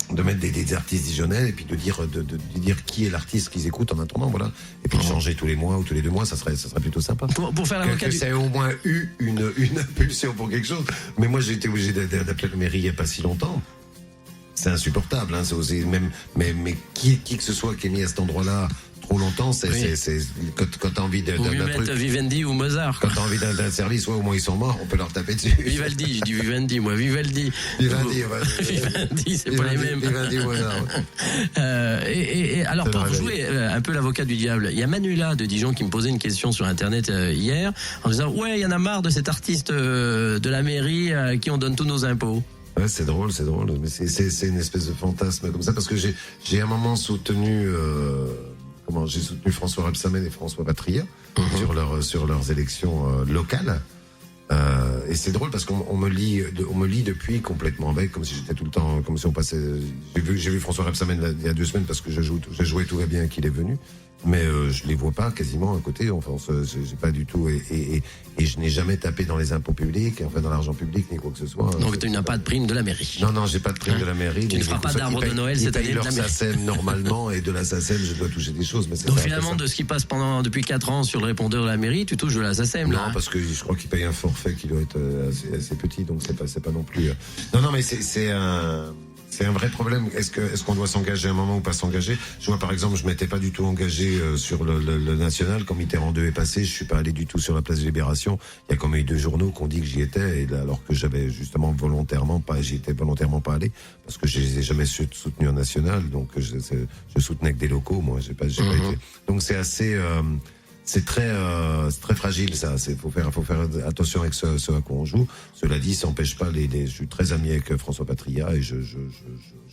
des artistes dijonnais et puis de dire qui est l'artiste qu'ils écoutent en attendant, voilà. Et puis de changer tous les mois ou tous les 2 mois, ça serait plutôt sympa. Pour faire l'avocat Que du... ça ait au moins eu une impulsion pour quelque chose. Mais moi j'ai été obligé d'appeler la mairie il n'y a pas si longtemps. C'est insupportable, hein. C'est aussi mais qui que ce soit qui est mis à cet endroit-là trop longtemps, c'est quand t'as envie Ou lui d'un mettre truc. Vivendi ou Mozart. Quand t'as envie d'un service, ouais, au moins ils sont morts, on peut leur taper dessus. Vivaldi, je dis Vivendi, moi, Vivaldi. Vivendi, ouais. Vivendi, c'est pas les mêmes. Vivendi, voilà. Et alors, C'est pour vrai, jouer un peu l'avocat du diable, il y a Manuela de Dijon qui me posait une question sur Internet hier, en disant, ouais, il y en a marre de cet artiste de la mairie à qui on donne tous nos impôts. Ouais, c'est drôle, mais c'est une espèce de fantasme comme ça, parce que j'ai un moment soutenu j'ai soutenu François Rebsamen et François Patria sur leurs élections locales. Et c'est drôle parce qu'on me lit depuis complètement avec, comme si j'étais tout le temps, comme si on passait. J'ai vu François Rebsamen il y a 2 semaines parce que j'ai joué Tout va bien qu'il est venu, mais je les vois pas quasiment à côté. Enfin, j'ai pas du tout et je n'ai jamais tapé dans les impôts publics, enfin dans l'argent public ni quoi que ce soit. Donc tu n'as pas de prime de la mairie. Non, j'ai pas de prime de la mairie. Tu ne feras pas d'arbre de Noël cette année de la mairie. Leur SACEM normalement et de la SACEM je dois toucher des choses. Mais donc finalement de ce qui passe depuis 4 ans sur le répondeur de la mairie, tu touches de la SACEM là. Non, parce que je crois qu'ils payent un forfait qui doit être assez petit, donc c'est pas non plus. Non, mais c'est un vrai problème. Est-ce qu'on doit s'engager à un moment ou pas s'engager? Je vois par exemple, je m'étais pas du tout engagé sur le national quand Mitterrand 2 est passé. Je suis pas allé du tout sur la place de Libération. Il y a quand même eu 2 journaux qui ont dit que j'y étais, et là, alors que j'avais justement j'y étais volontairement pas allé parce que je les ai jamais soutenu en national. Donc je soutenais que des locaux. Moi, j'ai pas été. Donc c'est assez. C'est très fragile, ça. Faut faire attention avec ce à quoi on joue. Cela dit, ça n'empêche pas je suis très ami avec François Patria et je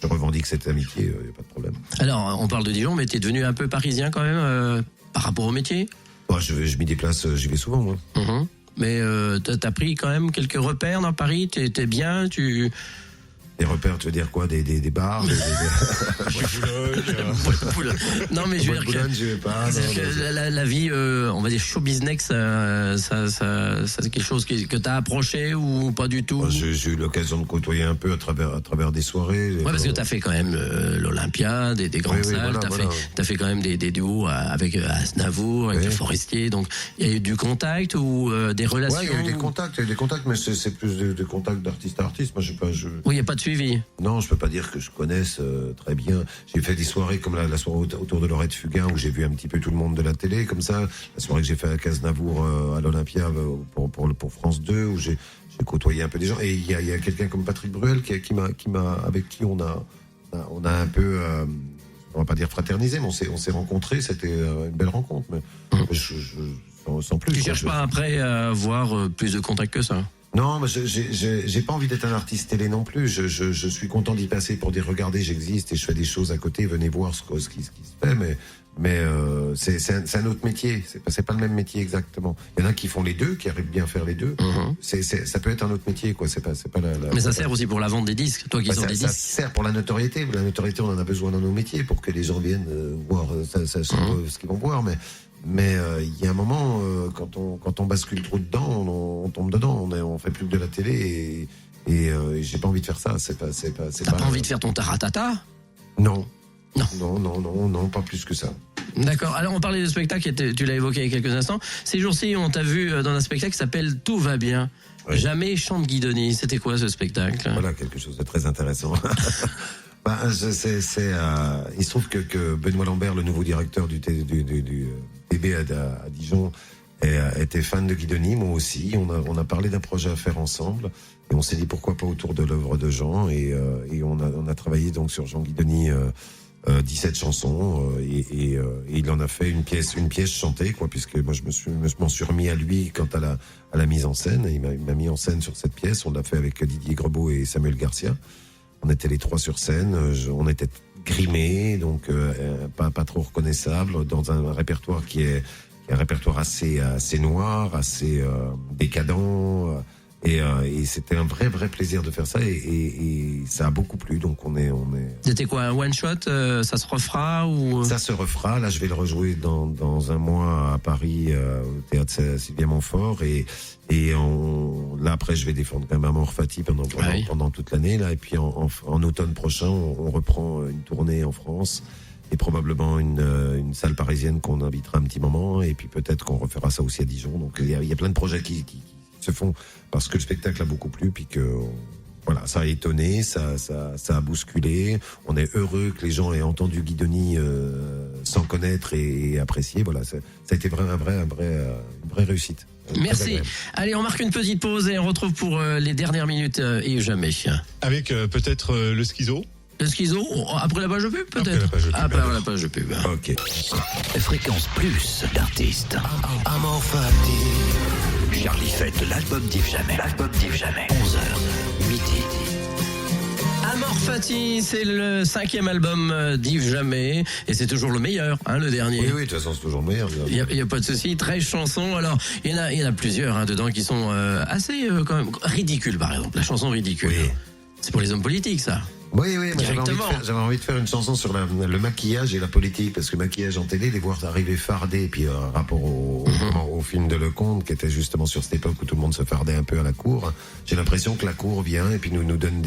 revendique cette amitié. Y a pas de problème. Alors, on parle de Dijon, mais t'es devenu un peu parisien quand même par rapport au métier. Moi, je m'y déplace, j'y vais souvent, moi. Mais t'as pris quand même quelques repères dans Paris. T'es bien, Des repères, tu veux dire quoi? Des bars, Non, mais je veux dire que la vie, on va dire show business, ça c'est quelque chose que t'as approché ou pas du tout? J'ai eu l'occasion de côtoyer un peu à travers des soirées. Ouais, parce que t'as fait quand même l'Olympia, des grandes salles, t'as fait quand même des duos avec Aznavour, avec Forestier, donc il y a eu du contact ou des relations? Ouais, il y a eu des contacts, mais c'est plus des contacts d'artiste à artiste. Moi, je sais pas. Oui, il n'y a pas de suivi. Non, je peux pas dire que je connaisse très bien. J'ai fait des soirées comme la soirée autour de Laurette Fugain où j'ai vu un petit peu tout le monde de la télé comme ça. La soirée que j'ai fait à Aznavour à l'Olympia pour France 2 où j'ai côtoyé un peu des gens. Et il y a quelqu'un comme Patrick Bruel avec qui on a un peu, on va pas dire fraternisé, mais on s'est rencontrés. C'était une belle rencontre. Mais sans plus. Tu cherches pas après à avoir plus de contacts que ça? Non, mais j'ai pas envie d'être un artiste télé non plus. Je suis content d'y passer pour dire regardez, j'existe et je fais des choses à côté. Venez voir ce qui se fait. Mais c'est un autre métier. C'est pas le même métier exactement. Il y en a qui font les deux, qui arrivent bien à faire les deux. Ça peut être un autre métier, quoi. C'est pas mais ça sert aussi pour la vente des disques. Toi qui sors des disques. Ça sert pour la notoriété. La notoriété, on en a besoin dans nos métiers pour que les gens viennent voir ce qu'ils vont voir. Mais il y a un moment, quand on bascule trop dedans, on tombe dedans. On fait plus que de la télé et j'ai pas envie de faire ça. T'as pas envie de faire ton taratata? Non. Non, pas plus que ça. D'accord. Alors on parlait de spectacle, tu l'as évoqué il y a quelques instants. Ces jours-ci, on t'a vu dans un spectacle qui s'appelle Tout va bien. Oui. Jamais chante Guidoni. C'était quoi ce spectacle? Voilà, quelque chose de très intéressant. Il se trouve que Benoît Lambert, le nouveau directeur du TB à Dijon, était fan de Guidoni, moi aussi. On a parlé d'un projet à faire ensemble et on s'est dit pourquoi pas autour de l'œuvre de Jean et on a travaillé donc sur Jean Guidoni 17 chansons et il en a fait une pièce chantée, quoi, puisque moi je m'en suis remis à lui quant à la mise en scène. Il m'a mis en scène sur cette pièce. On l'a fait avec Didier Grebeau et Samuel Garcia. On était les 3 sur scène, on était grimés, donc pas trop reconnaissables, dans un répertoire qui est un répertoire assez noir, assez décadent, et c'était un vrai plaisir de faire ça, et ça a beaucoup plu, donc on est. C'était quoi, un one shot, ça se refera ou? Ça se refera. Là, je vais le rejouer dans un mois à Paris, au théâtre Sylvia Montfort, là après je vais défendre quand même Amour Fati pendant toute l'année là, et puis en automne prochain on reprend une tournée en France et probablement une salle parisienne qu'on invitera un petit moment, et puis peut-être qu'on refera ça aussi à Dijon. Donc il y a plein de projets qui se font parce que le spectacle a beaucoup plu, puis que voilà, ça a étonné, ça a bousculé. On est heureux que les gens aient entendu Guidoni sans connaître et apprécier. Voilà, ça a été une vraie réussite. Merci. Allez, on marque une petite pause et on retrouve pour les dernières minutes et jamais. Avec peut-être le schizo. Le schizo, après la page de pub peut-être. Après la page de pub. Ok. Fréquence plus d'artistes. Amour Fati. Charlie fête l'album d'Yves Jamais. 11h, midi. Amor Fati, c'est le 5e album d'Yves Jamais et c'est toujours le meilleur, hein, le dernier. Oui, de toute façon, c'est toujours le meilleur. Il y a pas de souci, 13 chansons. Alors, il y en a plusieurs hein, dedans qui sont assez quand même ridicules, par exemple. La chanson ridicule. Oui. C'est pour les hommes politiques, ça. Oui, moi, Directement. j'avais envie de faire une chanson sur le maquillage et la politique, parce que le maquillage en télé, les voir arriver fardés, et puis rapport au film de Lecomte, qui était justement sur cette époque où tout le monde se fardait un peu à la cour, j'ai l'impression que la cour vient et puis nous donne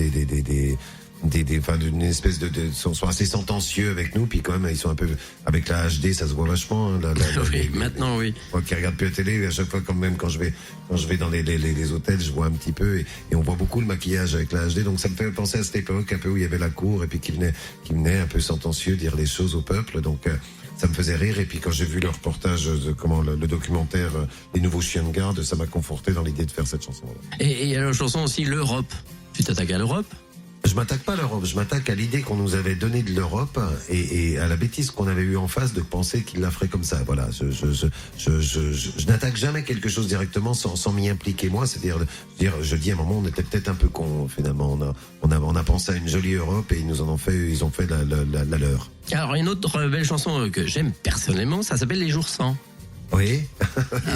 d'une espèce sont assez sentencieux avec nous, puis quand même ils sont un peu avec la HD, ça se voit vachement. Hein, oui, maintenant oui. Moi qui regarde plus la télé, à chaque fois quand même quand je vais dans les hôtels, je vois un petit peu et on voit beaucoup le maquillage avec la HD, donc ça me fait penser à cette époque un peu où il y avait la cour et puis qui venait un peu sentencieux dire les choses au peuple, donc ça me faisait rire. Et puis quand j'ai vu le reportage, le documentaire Les Nouveaux Chiens de Garde, ça m'a conforté dans l'idée de faire cette chanson. Et il y a la chanson aussi L'Europe. Tu t'attaques à l'Europe? Je m'attaque pas à l'Europe, je m'attaque à l'idée qu'on nous avait donnée de l'Europe et à la bêtise qu'on avait eu en face de penser qu'il la ferait comme ça. Voilà, je n'attaque jamais quelque chose directement sans m'y impliquer moi. C'est-à-dire, je dis à un moment, on était peut-être un peu con finalement. On a pensé à une jolie Europe et ils ont fait la leur. Alors une autre belle chanson que j'aime personnellement, ça s'appelle Les Jours sans. Oui.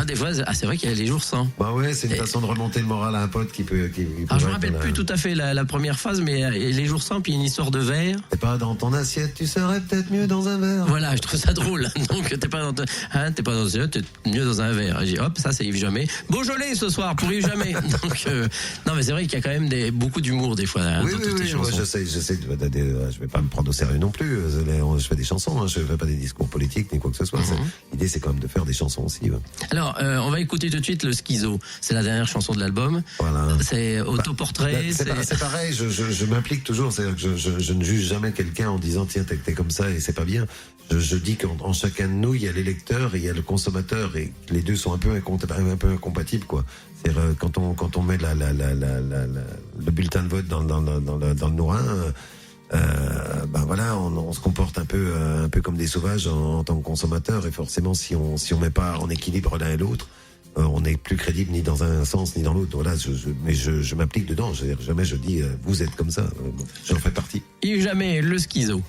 Des fois, c'est vrai qu'il y a les jours sans. Bah ouais, c'est une façon de remonter le moral à un pote qui peut. Alors je me rappelle plus tout à fait la première phase, mais les jours sans, puis une histoire de verre. T'es pas dans ton assiette, tu serais peut-être mieux dans un verre. Voilà, je trouve ça drôle. Donc t'es pas dans l'assiette, t'es mieux dans un verre. J'ai hop, ça c'est Yves Jamais. Beaujolais ce soir pour Yves Jamais. Donc non, mais c'est vrai qu'il y a quand même beaucoup d'humour des fois. Hein, oui, dans toutes les chansons. Je sais. Je vais pas me prendre au sérieux non plus. Je fais des chansons, hein, je fais pas des discours politiques ni quoi que ce soit. L'idée c'est quand même de faire des chansons aussi. Ouais. Alors, on va écouter tout de suite le Schizo. C'est la dernière chanson de l'album. Voilà. C'est autoportrait. C'est pareil, je m'implique toujours. C'est-à-dire que je ne juge jamais quelqu'un en disant tiens, t'es comme ça et c'est pas bien. Je dis qu'en chacun de nous, il y a l'électeur et il y a le consommateur et les deux sont un peu incompatibles, quoi. C'est-à-dire, quand on met le bulletin de vote dans le nourrin, voilà, on se comporte un peu comme des sauvages en tant que consommateur et forcément si on met pas en équilibre l'un et l'autre, on n'est plus crédible ni dans un sens ni dans l'autre. Voilà, mais je m'implique dedans. Jamais je dis vous êtes comme ça. J'en fais partie. Yves Jamais, le Schizo.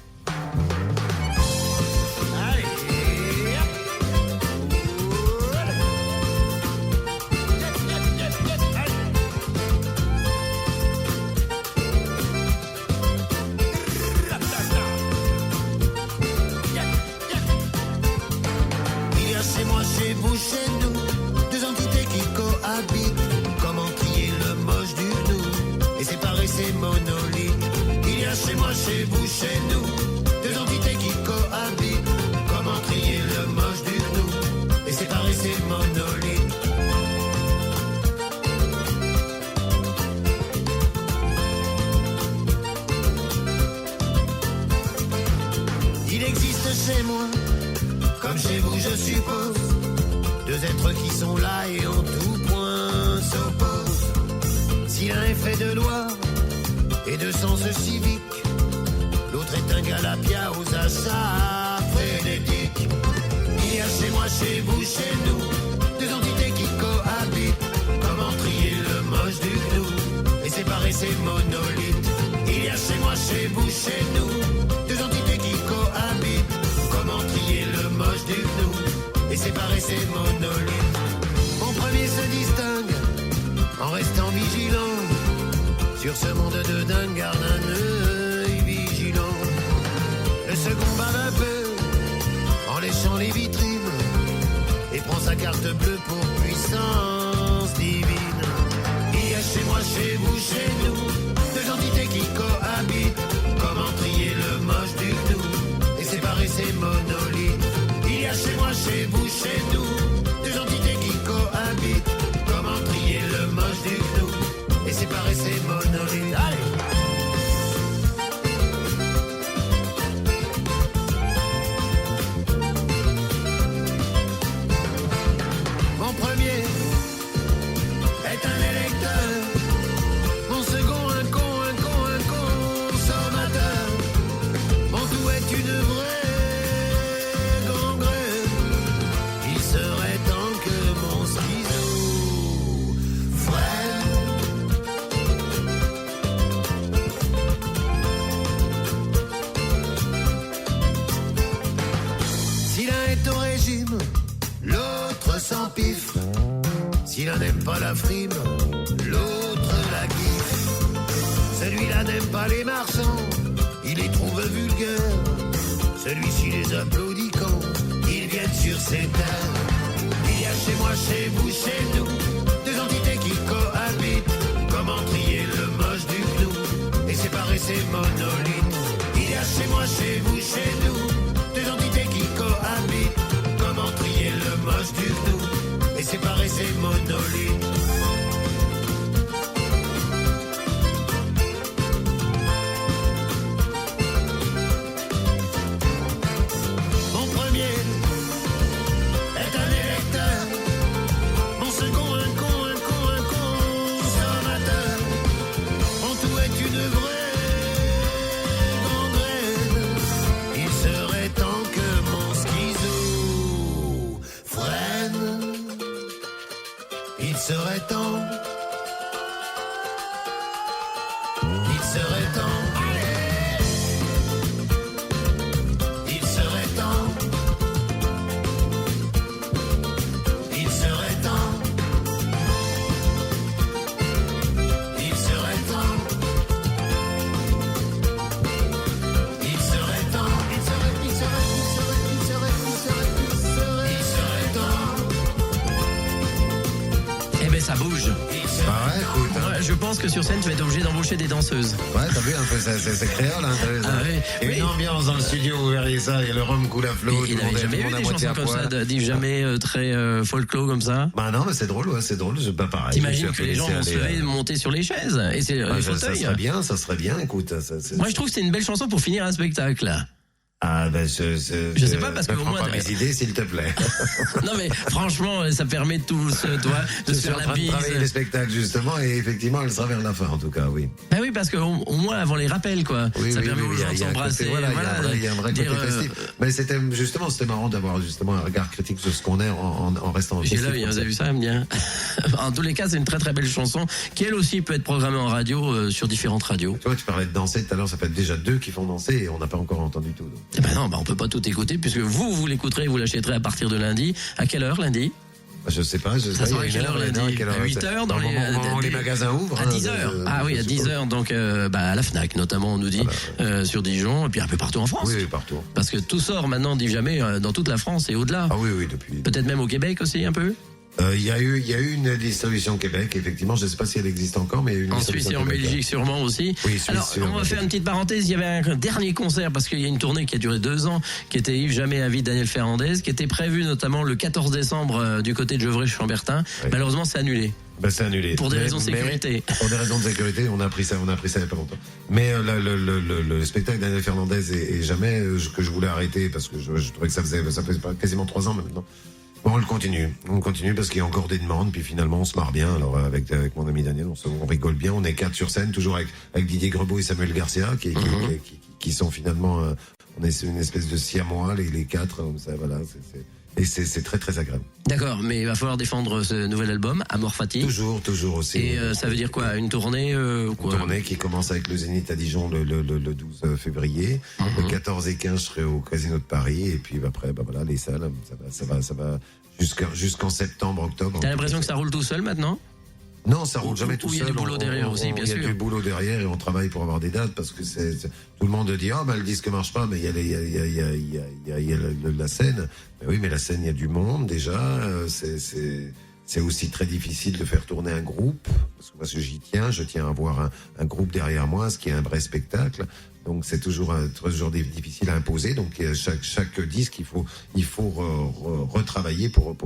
Chez vous, chez nous, deux entités qui cohabitent. Comment trier le moche du nous et séparer ces monolithes? Il existe chez moi, comme chez vous, je suppose, deux êtres qui sont là et en tout point s'opposent. Si l'un est fait de loi et de sens civique, l'autre est un galapia aux achats frénétiques. Il y a chez moi, chez vous, chez nous, deux entités qui cohabitent. Comment trier le moche du gnou et séparer ces monolithes? Il y a chez moi, chez vous, chez nous, deux entités qui cohabitent. Comment trier le moche du gnou et séparer ces monolithes? Mon premier se distingue en restant vigilant. Sur ce monde de dingue, garde un œil vigilant. Le second bave un peu en léchant les vitrines et prend sa carte bleue pour puissance divine. Il y a chez moi, chez vous, chez nous, deux entités qui cohabitent. Comment trier le moche du gnou et séparer ces monolithes? Il y a chez moi, chez vous, chez nous, deux entités qui cohabitent. Comment trier le moche du gnou et séparer ces monolithes? Allez! Mon Si l'un n'aime pas la frime, l'autre la kiffe. Celui-là n'aime pas les marchands, il les trouve vulgaires. Celui-ci les applaudit quand ils viennent sur ses terres. Il y a chez moi, chez vous, chez nous, deux entités qui cohabitent. Comment trier le moche du gnou et séparer ces monolithes? Il y a chez moi, chez vous, chez nous, deux entités qui cohabitent. Comment trier le moche du gnou et séparer ces monolithes? Mon premier est un électeur, mon second un consommateur. En tout est une vraie gangrène. Il serait temps que mon schizo freine. Il serait temps. Il serait temps. Il serait temps. Il serait temps. Il serait temps. Il serait temps. Il serait temps. Eh ben ça bouge. Bah ouais, écoute. Hein. Ouais, je pense que sur scène, tu vas être obligé d'embaucher des danseuses. Ouais, t'as vu un peu, c'est créole, hein, t'as vu, ça. Ah ouais, Et oui. une ambiance dans le studio, vous verriez ça, et le rhum coule à flot. Il n'avait jamais eu des chansons comme ça, d'Yves Jamais très folklore comme ça. Bah non, mais c'est drôle, ouais, c'est drôle, c'est pas pareil. T'imagines que les gens vont se lever, monter sur les chaises et c'est les ça fauteuils. serait bien, écoute. Moi, je trouve que c'est une belle chanson pour finir un spectacle. Ah ben Je sais pas, parce que au prends moins, pas mes idées, s'il te plaît. Non mais franchement, ça permet de tous, toi, de Je se suis faire en la train de bise. travailler les spectacles justement, et effectivement, elle sera vers la fin en tout cas, oui. Ben oui, parce qu'au moins avant les rappels, quoi. Oui, ça oui, permet oui, aux gens de il y a un s'embrasser. côté- voilà, il y a un vrai côté dire, festif. Mais c'était marrant d'avoir justement un regard critique sur ce qu'on est en restant. J'ai festif l'œil, comme vous ça. avez vu ça, elle me dit. En tous les cas, c'est une très très belle chanson qui elle aussi peut être programmée en radio sur différentes radios. Tu vois, tu parlais de danser tout à l'heure, ça fait déjà 2 qui font danser et on n'a pas encore entendu tout. Donc. Eh ben non, on peut pas tout écouter puisque vous l'écouterez, vous l'achèterez à partir de lundi. À quelle heure lundi? Je sais pas, Ça sera à quelle heure lundi? À 8h dans les magasins ouvrent. À 10h. Ah oui, à 10h, donc à la FNAC notamment, on nous dit, sur Dijon, et puis un peu partout en France. Oui, partout. Parce que tout sort maintenant, D'Yves Jamais, dans toute la France et au-delà. Ah oui, depuis. Peut-être même au Québec aussi, un peu. Il y a eu une distribution au Québec, effectivement, je ne sais pas si elle existe encore, mais il y a eu une En Suisse et en Belgique sûrement aussi. Oui, Suisse, alors, on va faire une petite parenthèse. Il y avait un dernier concert, parce qu'il y a une tournée qui a duré 2 ans, qui était Yves Jamais invite Daniel Fernandez, qui était prévue notamment le 14 décembre du côté de Gevrey-Chambertin. Oui. Malheureusement, c'est annulé. Ben, c'est annulé. Pour des raisons de sécurité. Pour des raisons de sécurité, on a appris ça il n'y a pas longtemps. Mais le spectacle Daniel Fernandez et Jamais, que je voulais arrêter, parce que je trouvais que ça faisait quasiment 3 ans maintenant. Bon, on le continue parce qu'il y a encore des demandes, puis finalement on se marre bien. Alors avec mon ami Daniel, on rigole bien. On est 4 sur scène, toujours avec Didier Grebeau et Samuel Garcia, qui sont finalement, on est une espèce de siamois, les 4, comme ça, voilà. Et c'est très très agréable. D'accord, mais il va falloir défendre ce nouvel album, Amor Fati. Toujours aussi. Et ça veut dire quoi? Une tournée quoi? Une tournée qui commence avec le Zénith à Dijon le 12 février. Le 14 et 15, je serai au Casino de Paris. Et puis après, voilà, les salles, ça va jusqu'en septembre, octobre. T'as l'impression que ça roule tout seul maintenant? Non, ça roule jamais tout seul. Il y a du boulot derrière aussi, bien sûr. Il y a du boulot derrière et on travaille pour avoir des dates parce que tout le monde dit le disque marche pas, mais il y a la scène. Mais oui, mais la scène, il y a du monde déjà. C'est aussi très difficile de faire tourner un groupe parce que moi, je tiens à avoir un groupe derrière moi, ce qui est un vrai spectacle. Donc c'est toujours difficile à imposer. Donc chaque disque, il faut retravailler pour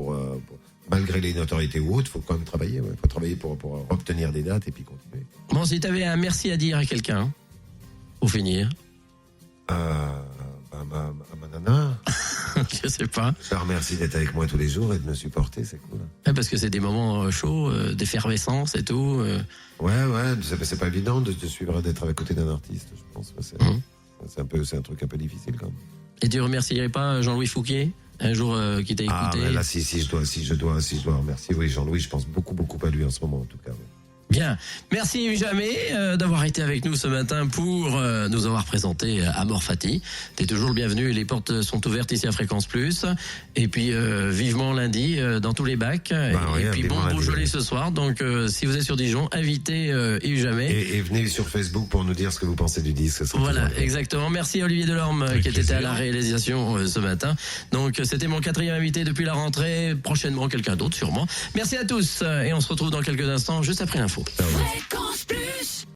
malgré les notoriétés ou autres, il faut quand même travailler. Il faut travailler pour obtenir des dates et puis continuer. Bon, si tu avais un merci à dire à quelqu'un, pour finir. Ma nana. Je sais pas. Je la remercie d'être avec moi tous les jours et de me supporter, c'est cool. Ouais, parce que c'est des moments chauds, d'effervescence et tout. Ouais, c'est pas évident de suivre, d'être à côté d'un artiste, je pense. C'est un truc un peu difficile quand même. Et tu remercierais pas Jean-Louis Fouquier un jour qui t'a écouté? Ah, là, si je dois remercier, oui, Jean-Louis, je pense beaucoup à lui en ce moment, en tout cas. Oui. Bien. Merci Yves Jamais d'avoir été avec nous ce matin pour nous avoir présenté Amor Fati. T'es toujours le bienvenu. Les portes sont ouvertes ici à Fréquence Plus. Et puis vivement lundi dans tous les bacs. Oui, et puis bon Beaujolais ce soir. Donc si vous êtes sur Dijon, invitez Yves Jamais. Et venez sur Facebook pour nous dire ce que vous pensez du disque. Voilà, exactement. Merci à Olivier Delorme qui était à la réalisation ce matin. Donc c'était mon 4e invité depuis la rentrée. Prochainement quelqu'un d'autre sûrement. Merci à tous et on se retrouve dans quelques instants juste après l'info. Fréquence Plus.